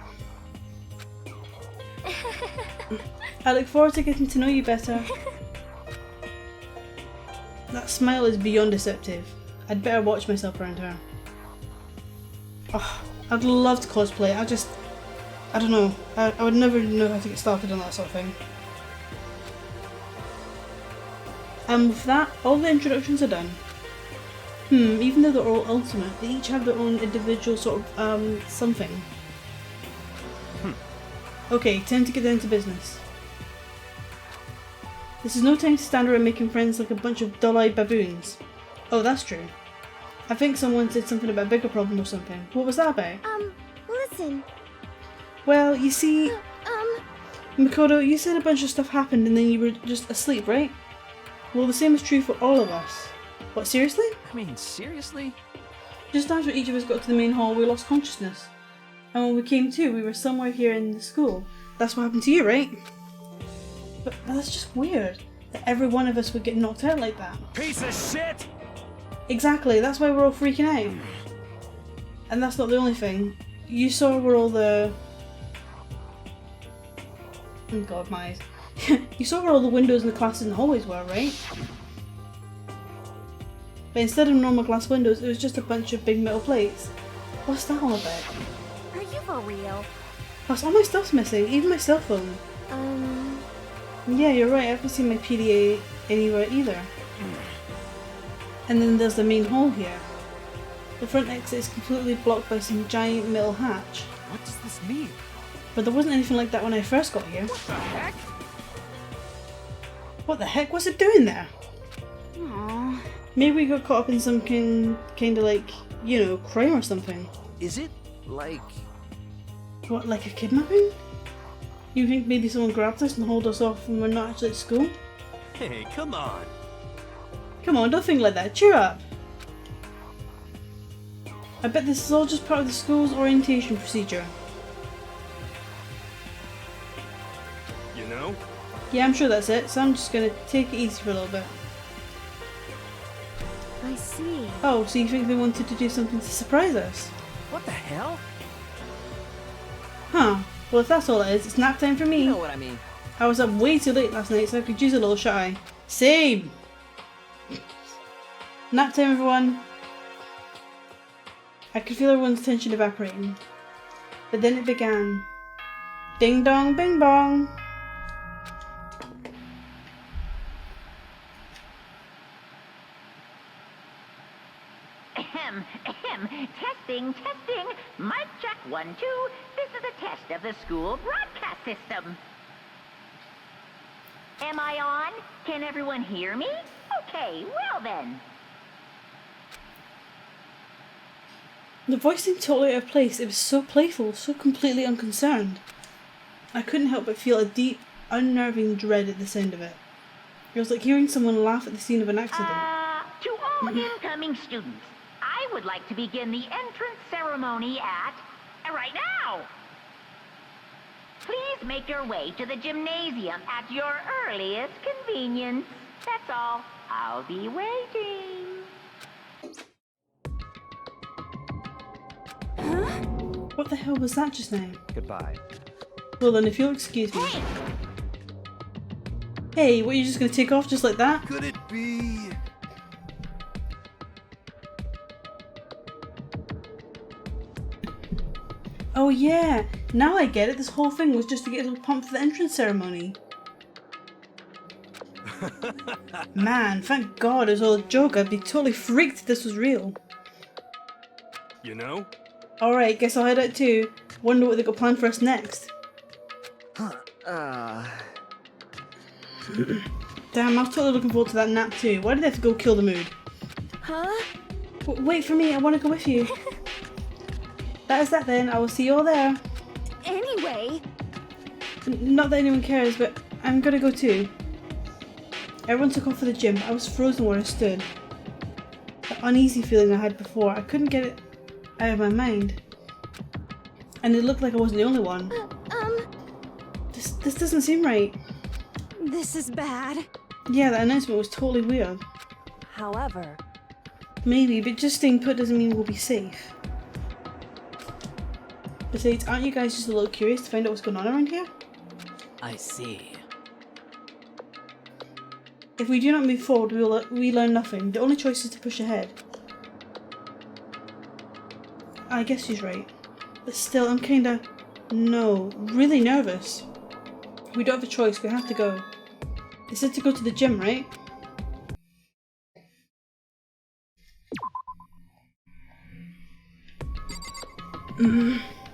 I look forward to getting to know you better. That smile is beyond deceptive. I'd better watch myself around her. Oh, I'd love to cosplay. I don't know. I would never know how to get started on that sort of thing. And with that, all the introductions are done. Even though they're all ultimate, they each have their own individual sort of, something. Okay, time to get down to business. This is no time to stand around making friends like a bunch of dull-eyed baboons. Oh, that's true. I think someone said something about a bigger problem or something. What was that about? Listen. Well, you see... Makoto, you said a bunch of stuff happened and then you were just asleep, right? Well, the same is true for all of us. What, seriously? I mean, seriously? Just after each of us got to the main hall, we lost consciousness. And when we came to, we were somewhere here in the school. That's what happened to you, right? But that's just weird, that every one of us would get knocked out like that. Piece of shit! Exactly, that's why we're all freaking out. And that's not the only thing. You saw where all the... Oh god, my eyes. You saw where all the windows in the classes and the hallways were, right? But instead of normal glass windows, it was just a bunch of big metal plates. What's that all about? Are you for real? Plus, all my stuff's missing, even my cell phone. Yeah, you're right, I haven't seen my PDA anywhere either. And then there's the main hall here. The front exit is completely blocked by some giant metal hatch. What does this mean? But there wasn't anything like that when I first got here. What the heck? What the heck was it doing there? Aww. Maybe we got caught up in some kind of like, you know, crime or something. Is it like... What, like a kidnapping? You think maybe someone grabbed us and hauled us off when we're not actually at school? Hey, come on. Come on, don't think like that. Cheer up. I bet this is all just part of the school's orientation procedure. You know? Yeah, I'm sure that's it, so I'm just gonna take it easy for a little bit. I see. Oh, so you think they wanted to do something to surprise us? What the hell? Huh. Well, if that's all it is, it's nap time for me. You know what I mean. I was up way too late last night, so I could use a little shut-eye. Same! Nap time, everyone. I could feel everyone's tension evaporating. But then it began. Ding dong, bing bong! Ahem, ahem. Testing, testing. Mic check 1, 2. This is a test of the school broadcast system. Am I on? Can everyone hear me? Okay, well then. The voice seemed totally out of place. It was so playful, so completely unconcerned. I couldn't help but feel a deep, unnerving dread at the sound of it. It was like hearing someone laugh at the scene of an accident. To all incoming students, I would like to begin the entrance ceremony at... right now! Please make your way to the gymnasium at your earliest convenience. That's all. I'll be waiting. What the hell was that just now? Goodbye. Well then, if you'll excuse me. Hey, what, you just gonna take off just like that? Could it be? Oh yeah, now I get it. This whole thing was just to get us all pumped for the entrance ceremony. Man, thank God it was all a joke. I'd be totally freaked if this was real. You know? Alright, guess I'll head out too. Wonder what they got planned for us next. Damn, I was totally looking forward to that nap too. Why did they have to go kill the mood? Huh? Wait for me, I want to go with you. That is that then, I will see you all there. Anyway... Not that anyone cares, but I'm gonna go too. Everyone took off for the gym, but I was frozen where I stood. That uneasy feeling I had before, I couldn't get it out of my mind. And it looked like I wasn't the only one. This doesn't seem right. This is bad. Yeah, that announcement was totally weird. However... Maybe, but just staying put doesn't mean we'll be safe. Besides, aren't you guys just a little curious to find out what's going on around here? I see. If we do not move forward, we learn nothing. The only choice is to push ahead. I guess she's right. But still, I'm kinda... really nervous. We don't have a choice, we have to go. It said to go to the gym, right?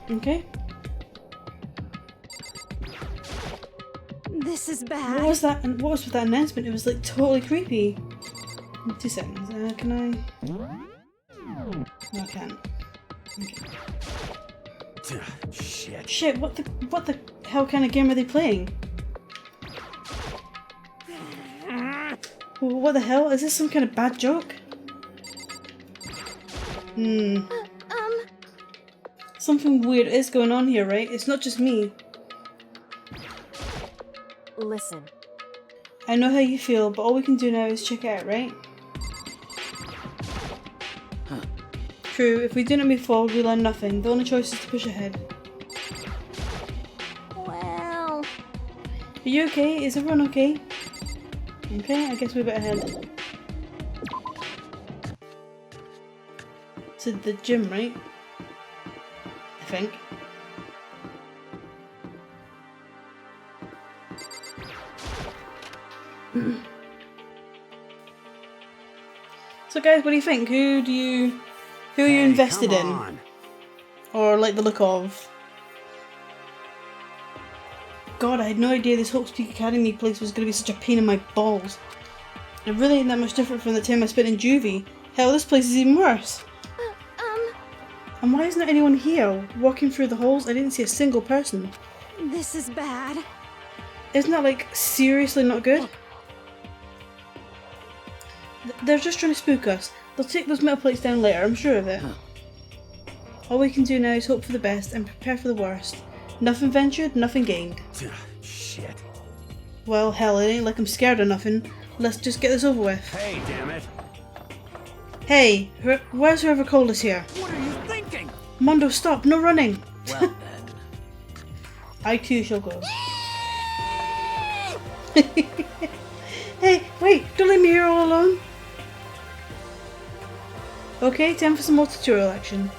Okay. This is bad. What was that? And what was with that announcement? It was like totally creepy. 2 seconds. Can I? No, I can't. Okay. Shit! What the hell kind of game are they playing? What the hell? Is this some kind of bad joke? Something weird is going on here, right? It's not just me. Listen. I know how you feel, but all we can do now is check it out, right? True, if we do not move forward, we learn nothing. The only choice is to push ahead. Well... Are you okay? Is everyone okay? Okay, I guess we better head. To the gym, right? I think. So guys, what do you think? Who are you invested in? Or like the look of? God, I had no idea this Hope's Peak Academy place was going to be such a pain in my balls. It really ain't that much different from the time I spent in juvie. Hell, this place is even worse. And why isn't there anyone here? Walking through the halls, I didn't see a single person. This is bad. Isn't that like seriously not good? They're just trying to spook us. They'll take those metal plates down later, I'm sure of it. All we can do now is hope for the best and prepare for the worst. Nothing ventured, nothing gained. Shit. Well, hell, it ain't like I'm scared of nothing. Let's just get this over with. Hey, damn it. Hey, where's whoever called us here? What are you thinking? Mondo, stop, no running! Well then. I too shall go. Hey, wait, don't leave me here all alone. Okay, time for some more tutorial action.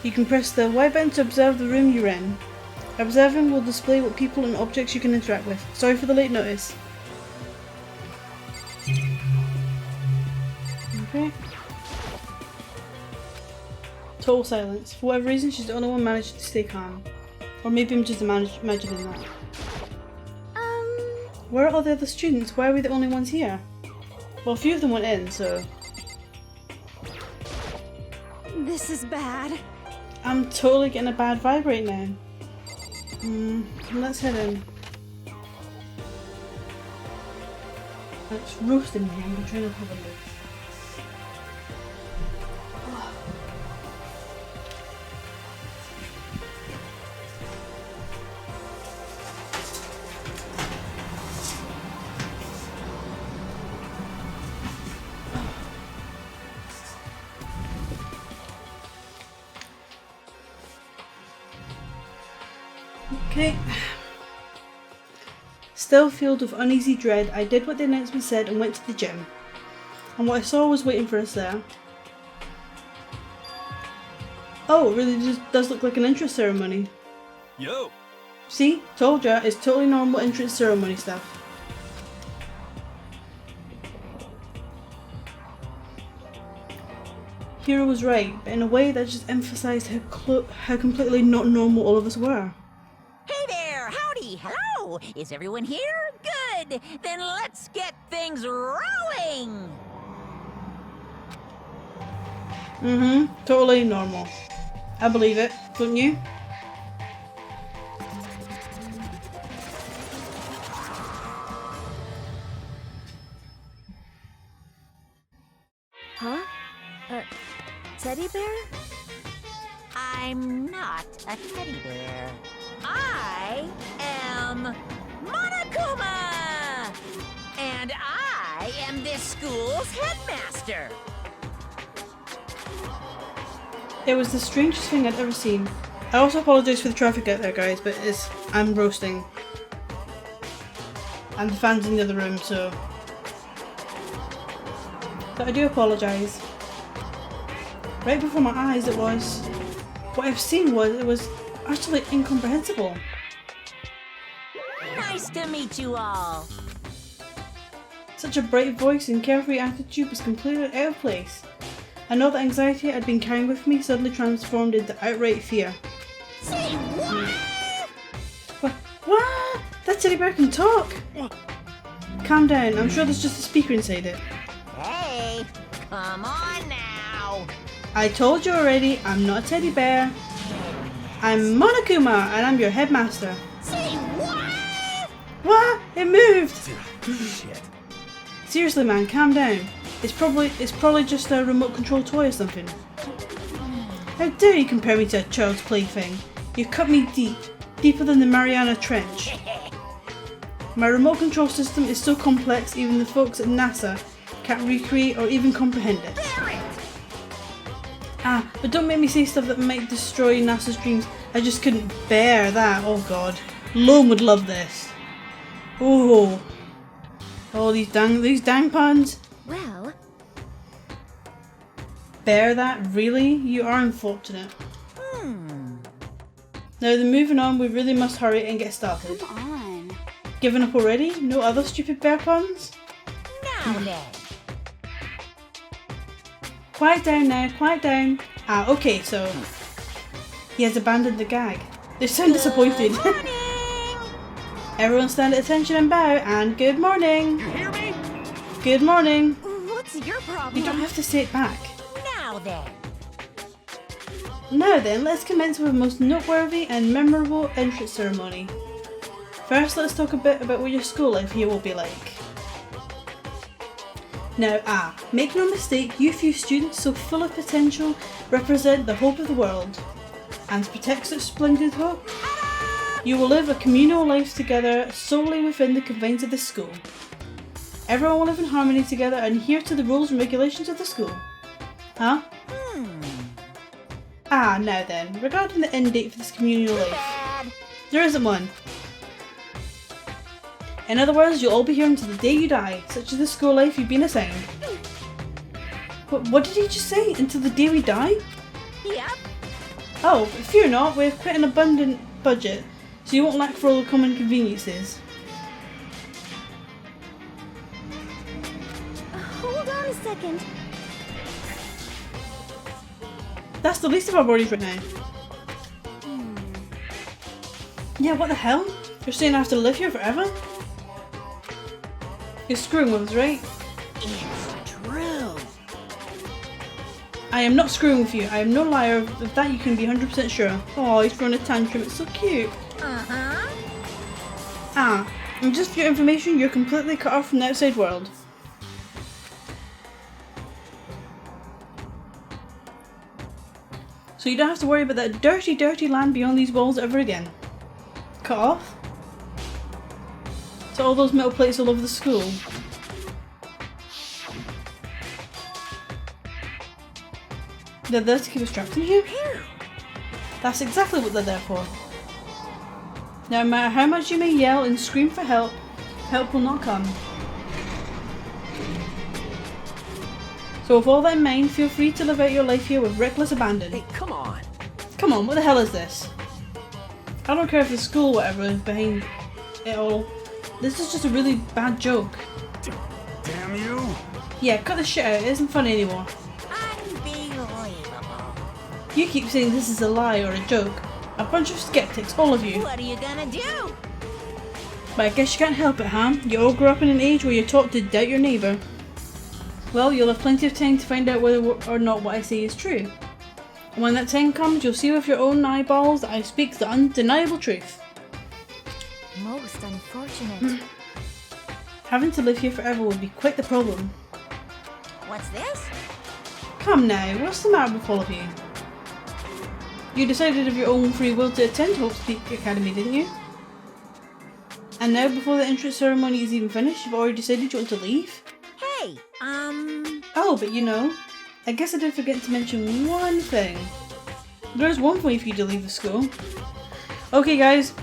You can press the Y button to observe the room you're in. Observing will display what people and objects you can interact with. Sorry for the late notice. Okay. Total silence. For whatever reason, she's the only one managed to stay calm. Or maybe I'm just imagining that. Where are all the other students? Why are we the only ones here? Well, a few of them went in, so... This is bad. I'm totally getting a bad vibe right now. Let's head in. It's roasting me. I'm trying to have a look. Okay. Still filled with uneasy dread, I did what the announcement said and went to the gym. And what I saw was waiting for us there. Oh, it really just does look like an entrance ceremony. Yo! See? Told ya, it's totally normal entrance ceremony stuff. Hiro was right, but in a way that just emphasised how completely not normal all of us were. Hey there! Howdy! Hello! Is everyone here? Good! Then let's get things rolling! Totally normal. I believe it, don't you? Huh? Teddy bear? I'm not a teddy bear. I am Monokuma! And I am this school's headmaster! It was the strangest thing I'd ever seen. I also apologise for the traffic out there, guys, but I'm roasting. And the fans in the other room, so... But I do apologise. Right before my eyes it was... What I've seen was utterly incomprehensible. Nice to meet you all! Such a bright voice and carefree attitude was completely out of place. And all the anxiety I'd been carrying with me suddenly transformed into outright fear. Say what? What? That teddy bear can talk! Calm down, I'm sure there's just a speaker inside it. Hey, come on now! I told you already, I'm not a teddy bear. I'm Monokuma, and I'm your headmaster. Say what? What? It moved! Shit. Seriously man, calm down. It's probably just a remote control toy or something. How dare you compare me to a child's plaything? You cut me deep, deeper than the Mariana Trench. My remote control system is so complex even the folks at NASA can't recreate or even comprehend it. Ah, but don't make me say stuff that might destroy NASA's dreams. I just couldn't bear that. Oh god. Lone would love this. Oh. Oh, these dang puns. Well... Bear that? Really? You are unfortunate. Now then, moving on, we really must hurry and get started. Come on. Given up already? No other stupid bear puns? Now then. Quiet down now, quiet down. Ah, okay, so... He has abandoned the gag. They sound disappointed. Everyone stand at attention and bow, and good morning. You hear me? Good morning. What's your problem? You don't have to say it back. Now then. Now then, let's commence with the most noteworthy and memorable entrance ceremony. First, let's talk a bit about what your school life here will be like. Now, make no mistake, you few students so full of potential represent the hope of the world. And to protect such splendid hope, you will live a communal life together solely within the confines of the school. Everyone will live in harmony together and adhere to the rules and regulations of the school. Huh? Ah, now then, regarding the end date for this communal life, there isn't one. In other words, you'll all be here until the day you die, such is the school life you've been assigned. What did he just say? Until the day we die? Yep. Oh, but fear not, we have quite an abundant budget, so you won't lack for all the common conveniences. Hold on a second. That's the least of our worries right now. Yeah, what the hell? You're saying I have to live here forever? You're screwing with us, right? It's true. I am not screwing with you. I am no liar. Of that you can be 100% sure. Oh, he's throwing a tantrum. It's so cute. Ah, and just for your information, you're completely cut off from the outside world. So you don't have to worry about that dirty, dirty land beyond these walls ever again. Cut off? So all those metal plates all over the school. They're there to keep us trapped in here? That's exactly what they're there for. No matter how much you may yell and scream for help, help will not come. So with all that in mind, feel free to live out your life here with reckless abandon. Hey, come on! Come on, what the hell is this? I don't care if the school or whatever is behind it all. This is just a really bad joke. Damn you! Yeah, cut this shit out, it isn't funny anymore. Unbelievable. You keep saying this is a lie or a joke. A bunch of skeptics, all of you. What are you gonna do? But I guess you can't help it, huh? You all grew up in an age where you're taught to doubt your neighbour. Well, you'll have plenty of time to find out whether or not what I say is true. And when that time comes, you'll see with your own eyeballs that I speak the undeniable truth. Most unfortunate. Having to live here forever would be quite the problem. What's this? Come now, what's the matter with all of you? You decided of your own free will to attend Hope's Peak Academy, didn't you? And now, before the entrance ceremony is even finished, you've already decided you want to leave? Hey, Oh, but you know, I guess I did forget to mention one thing. There's one way for you to leave the school. Okay guys,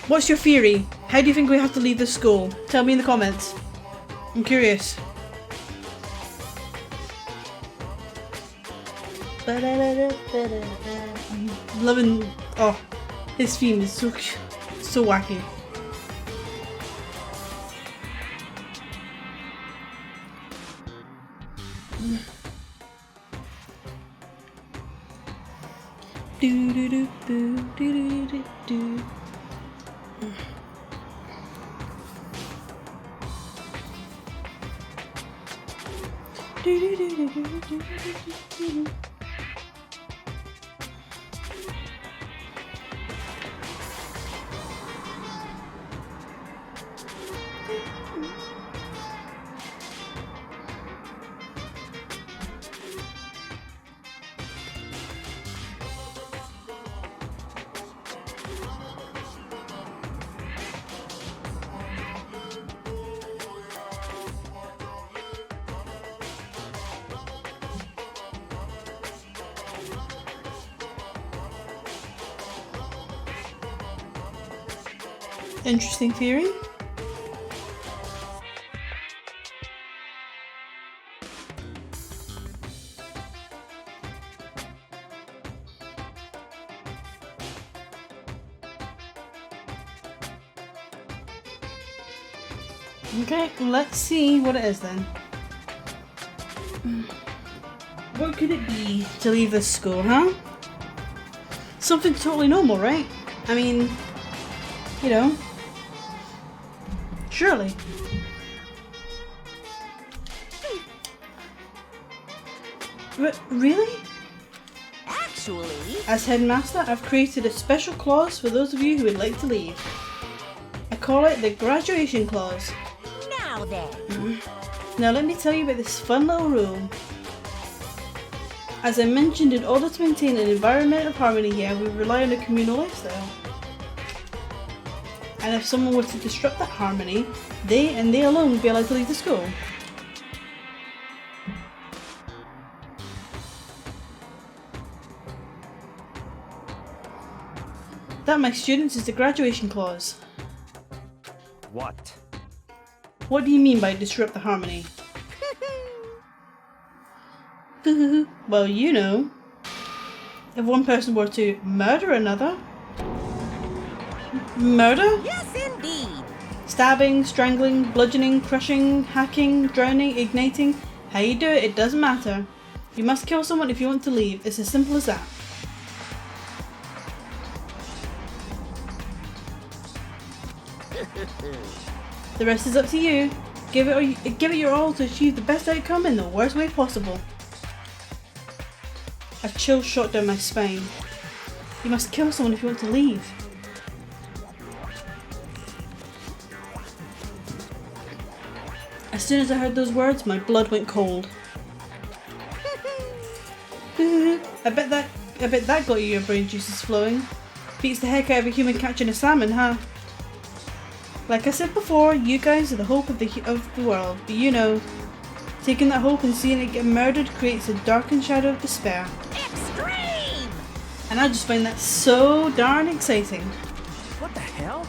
what's your theory? How do you think we have to leave the school? Tell me in the comments. I'm curious. I'm loving, oh, his theme is so wacky. Do do do do do do do. Do do do do do do do do. Interesting theory. Okay, let's see what it is then. What could it be to leave this school, huh? Something totally normal, right? I mean, you know, surely. Really? Actually, as headmaster, I've created a special clause for those of you who would like to leave. I call it the graduation clause. Now then. Now let me tell you about this fun little rule. As I mentioned, in order to maintain an environment of harmony here, we rely on a communal lifestyle. And if someone were to disrupt that harmony, they and they alone would be allowed to leave the school. That, my students, is the graduation clause. What? What do you mean by disrupt the harmony? Well, you know. If one person were to murder another. Murder? Yes, indeed. Stabbing, strangling, bludgeoning, crushing, hacking, drowning, igniting. How you do it, it doesn't matter. You must kill someone if you want to leave. It's as simple as that. The rest is up to you. Give it your all to achieve the best outcome in the worst way possible. A chill shot down my spine. You must kill someone if you want to leave. As soon as I heard those words, my blood went cold. I bet that got you your brain juices flowing. Beats the heck out of a human catching a salmon, huh? Like I said before, you guys are the hope of the world, but you know, taking that hope and seeing it get murdered creates a darkened shadow of despair. Extreme! And I just find that so darn exciting. What the hell?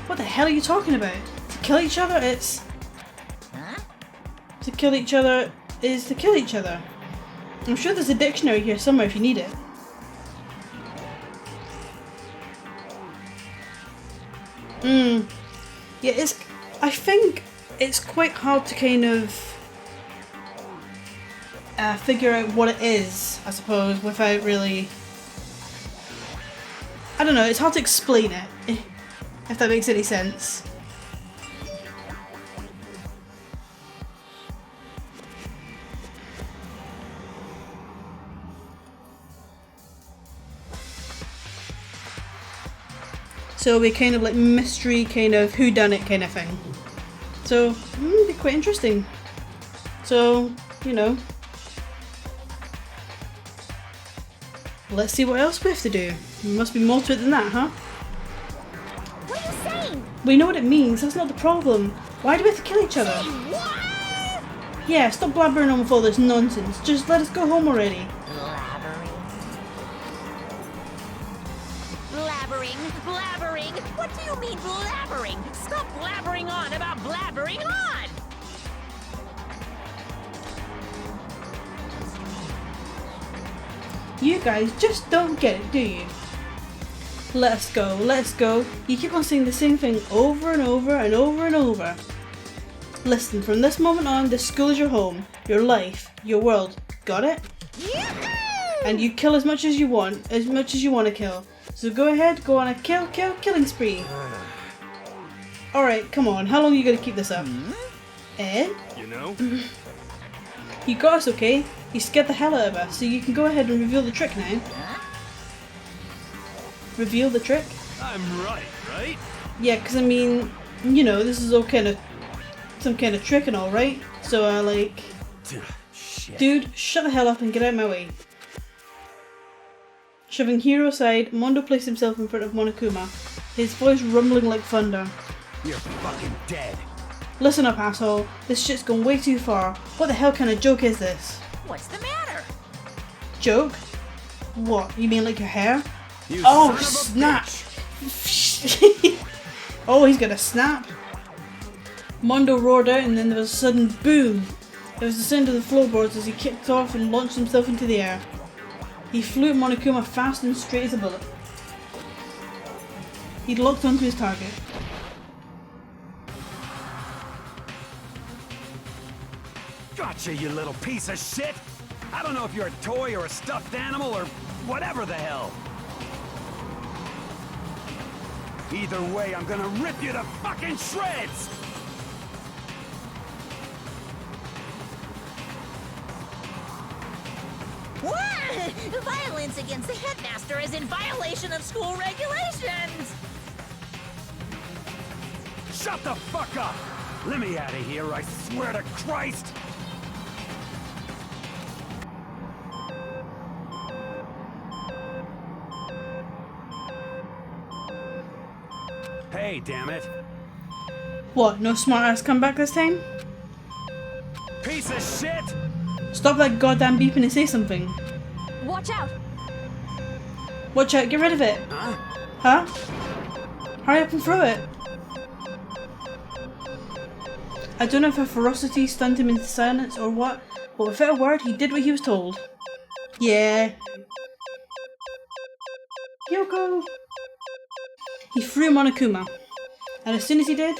What the hell are you talking about? To kill each other, it's... Huh? To kill each other is to kill each other. I'm sure there's a dictionary here somewhere if you need it. Yeah, I think it's quite hard to kind of figure out what it is, I suppose, without really... I don't know, it's hard to explain it, if that makes any sense. So we kind of like mystery, kind of whodunit kind of thing. So, it'd be quite interesting. So, you know. Let's see what else we have to do. There must be more to it than that, huh? What are you saying? We know what it means, that's not the problem. Why do we have to kill each other? What? Yeah, stop blabbering on with all this nonsense. Just let us go home already. Blabbering? What do you mean blabbering? Stop blabbering on about blabbering on! You guys just don't get it, do you? Let's go, let's go. You keep on saying the same thing over and over and over and over. Listen, from this moment on, this school is your home, your life, your world. Got it? Yahoo! And you kill as much as you want to kill. So go ahead, go on a killing spree. Alright, come on, how long are you gonna keep this up? You know? You got us, okay? You scared the hell out of us, so you can go ahead and reveal the trick now. Reveal the trick? I'm right? Yeah, because I mean, you know, this is all kind of some kind of trick and all, right? So like... Shit. Dude, shut the hell up and get out of my way. Shoving Hiro aside, Mondo placed himself in front of Monokuma, his voice rumbling like thunder. You're fucking dead. Listen up, asshole. This shit's gone way too far. What the hell kind of joke is this? What's the matter? Joke? What, you mean like your hair? You Oh, son of a snap! bitch. Oh, he's gonna snap. Mondo roared out and then there was a sudden boom. There was the sound of the floorboards as he kicked off and launched himself into the air. He flew at Monokuma fast and straight as a bullet. He'd locked onto his target. Gotcha, you little piece of shit! I don't know if you're a toy or a stuffed animal or whatever the hell. Either way, I'm gonna rip you to fucking shreds! What? Violence against the headmaster is in violation of school regulations! Shut the fuck up! Let me out of here, I swear to Christ! Hey, damn it. What, no smart ass comeback this time? Piece of shit! Stop that goddamn beeping and say something. Watch out! Watch out, get rid of it. Huh? Hurry up and throw it. I don't know if her ferocity stunned him into silence or what, but without a word he did what he was told. Yeah. Kyoko! He threw Monokuma, and as soon as he did...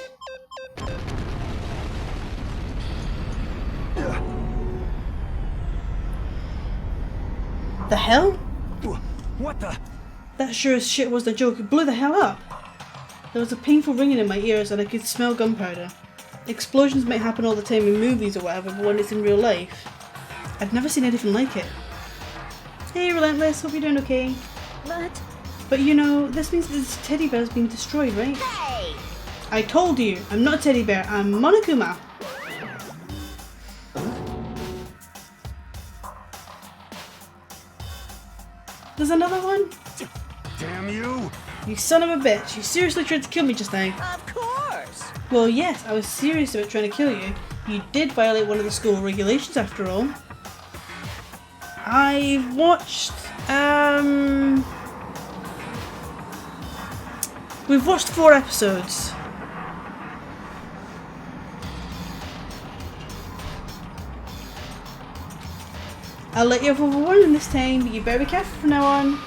The hell? What the? That sure as shit was the joke. It blew the hell up. There was a painful ringing in my ears and I could smell gunpowder. Explosions might happen all the time in movies or whatever, but when it's in real life, I've never seen anything like it. Hey, Relentless, hope you're doing okay. But you know, this means that this teddy bear's being destroyed, right? Hey! I told you, I'm not a teddy bear, I'm Monokuma. There's another one? Damn you! You son of a bitch, you seriously tried to kill me just now. Of course! Well, yes, I was serious about trying to kill you. You did violate one of the school regulations after all. I watched, we've watched 4 episodes. I'll let you have over warning this time, but you better be careful from now on.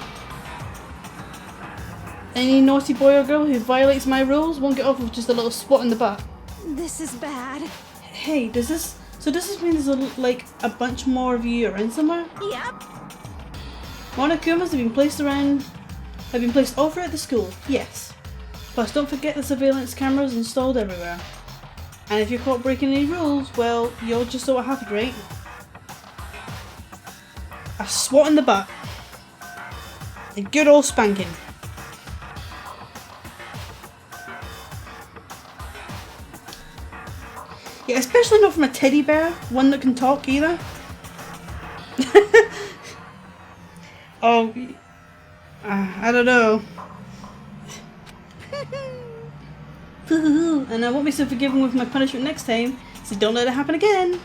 Any naughty boy or girl who violates my rules won't get off with just a little spot in the butt. This is bad. Hey, does this mean there's like a bunch more of you around somewhere? Yep. Monokumas have been placed all throughout the school, yes. Plus don't forget the surveillance cameras installed everywhere. And if you're caught breaking any rules, well, you'll just know what happened, right? A swat in the butt. A good old spanking. Yeah, especially not from a teddy bear, one that can talk either. Oh, I don't know. And I won't be so forgiving with my punishment next time, so don't let it happen again.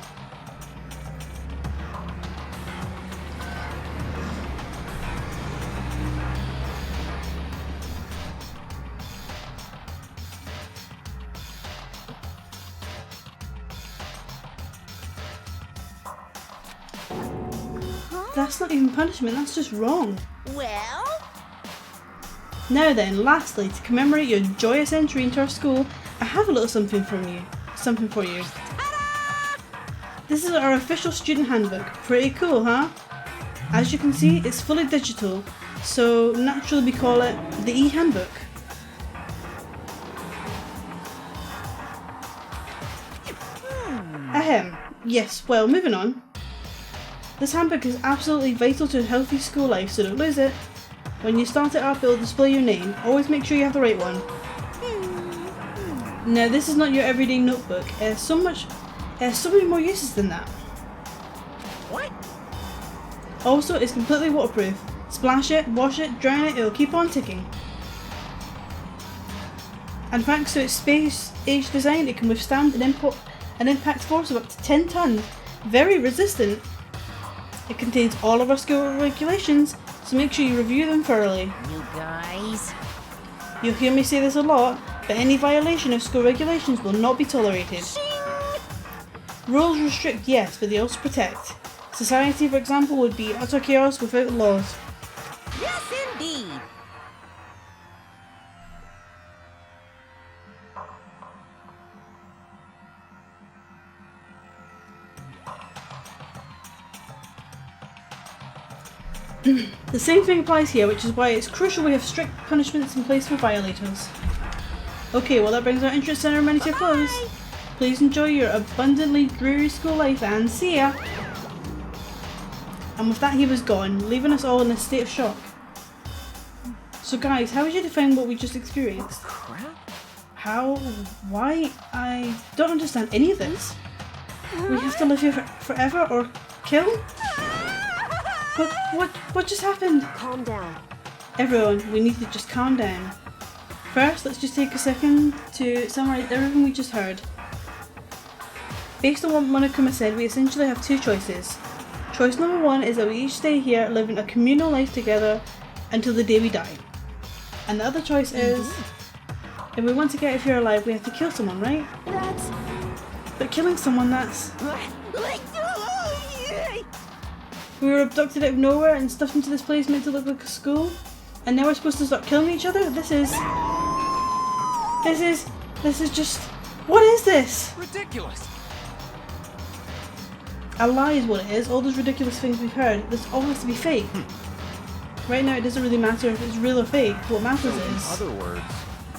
That's not even punishment, that's just wrong. Well? Now then, lastly, to commemorate your joyous entry into our school, I have a little something for you. Ta-da! This is our official student handbook. Pretty cool, huh? As you can see, it's fully digital, so naturally we call it the e-handbook. Ahem. Yes, well, moving on. This handbook is absolutely vital to a healthy school life, so don't lose it. When you start it up, it will display your name. Always make sure you have the right one. Now, this is not your everyday notebook. It has so many more uses than that. What? Also, it's completely waterproof. Splash it, wash it, drown it, it will keep on ticking. And thanks to its space-age design, it can withstand an impact force of up to 10 tons. Very resistant. It contains all of our school regulations, so make sure you review them thoroughly. You guys. You'll hear me say this a lot, but any violation of school regulations will not be tolerated. Rules restrict, yes, but they also protect. Society, for example, would be utter chaos without laws. Yes, indeed. The same thing applies here, which is why it's crucial we have strict punishments in place for violators. Okay, well that brings our entrance ceremony to a close. Please enjoy your abundantly dreary school life and see ya! And with that he was gone, leaving us all in a state of shock. So guys, how would you define what we just experienced? How? Why? I don't understand any of this. We have to live here forever or kill? What just happened? Calm down. Everyone, we need to just calm down. First, let's just take a second to summarize everything we just heard. Based on what Monokuma said, we essentially have 2 choices. Choice number 1 is that we each stay here living a communal life together until the day we die. And the other choice is, if we want to get out of here alive, we have to kill someone, right? But killing someone, that's... We were abducted out of nowhere and stuffed into this place meant to look like a school, and now we're supposed to start killing each other? This is just... What is this? Ridiculous. A lie is what it is. All those ridiculous things we've heard, this all has to be fake. Right now it doesn't really matter if it's real or fake. What matters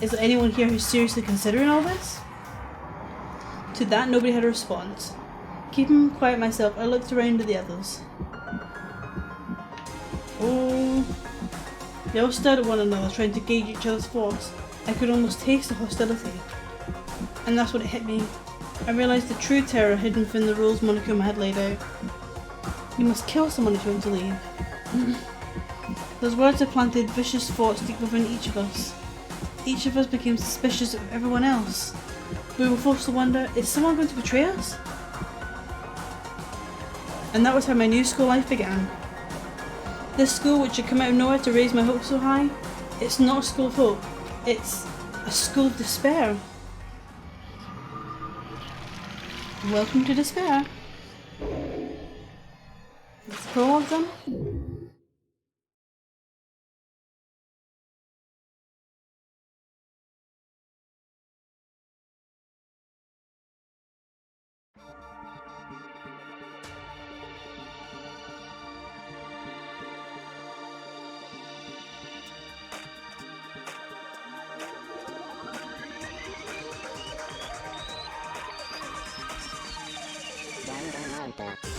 is there anyone here who's seriously considering all this? To that, nobody had a response. Keeping quiet myself, I looked around at the others. Oh. They all stared at one another, trying to gauge each other's force. I could almost taste the hostility. And that's when it hit me. I realised the true terror hidden within the rules Monokuma had laid out. You must kill someone if you want to leave. Those words had planted vicious thoughts deep within each of us. Each of us became suspicious of everyone else. We were forced to wonder, is someone going to betray us? And that was how my new school life began. This school, which had come out of nowhere to raise my hopes so high, it's not a school of hope, it's a school of despair. Welcome to despair. Let's prologue them. Danganronpa.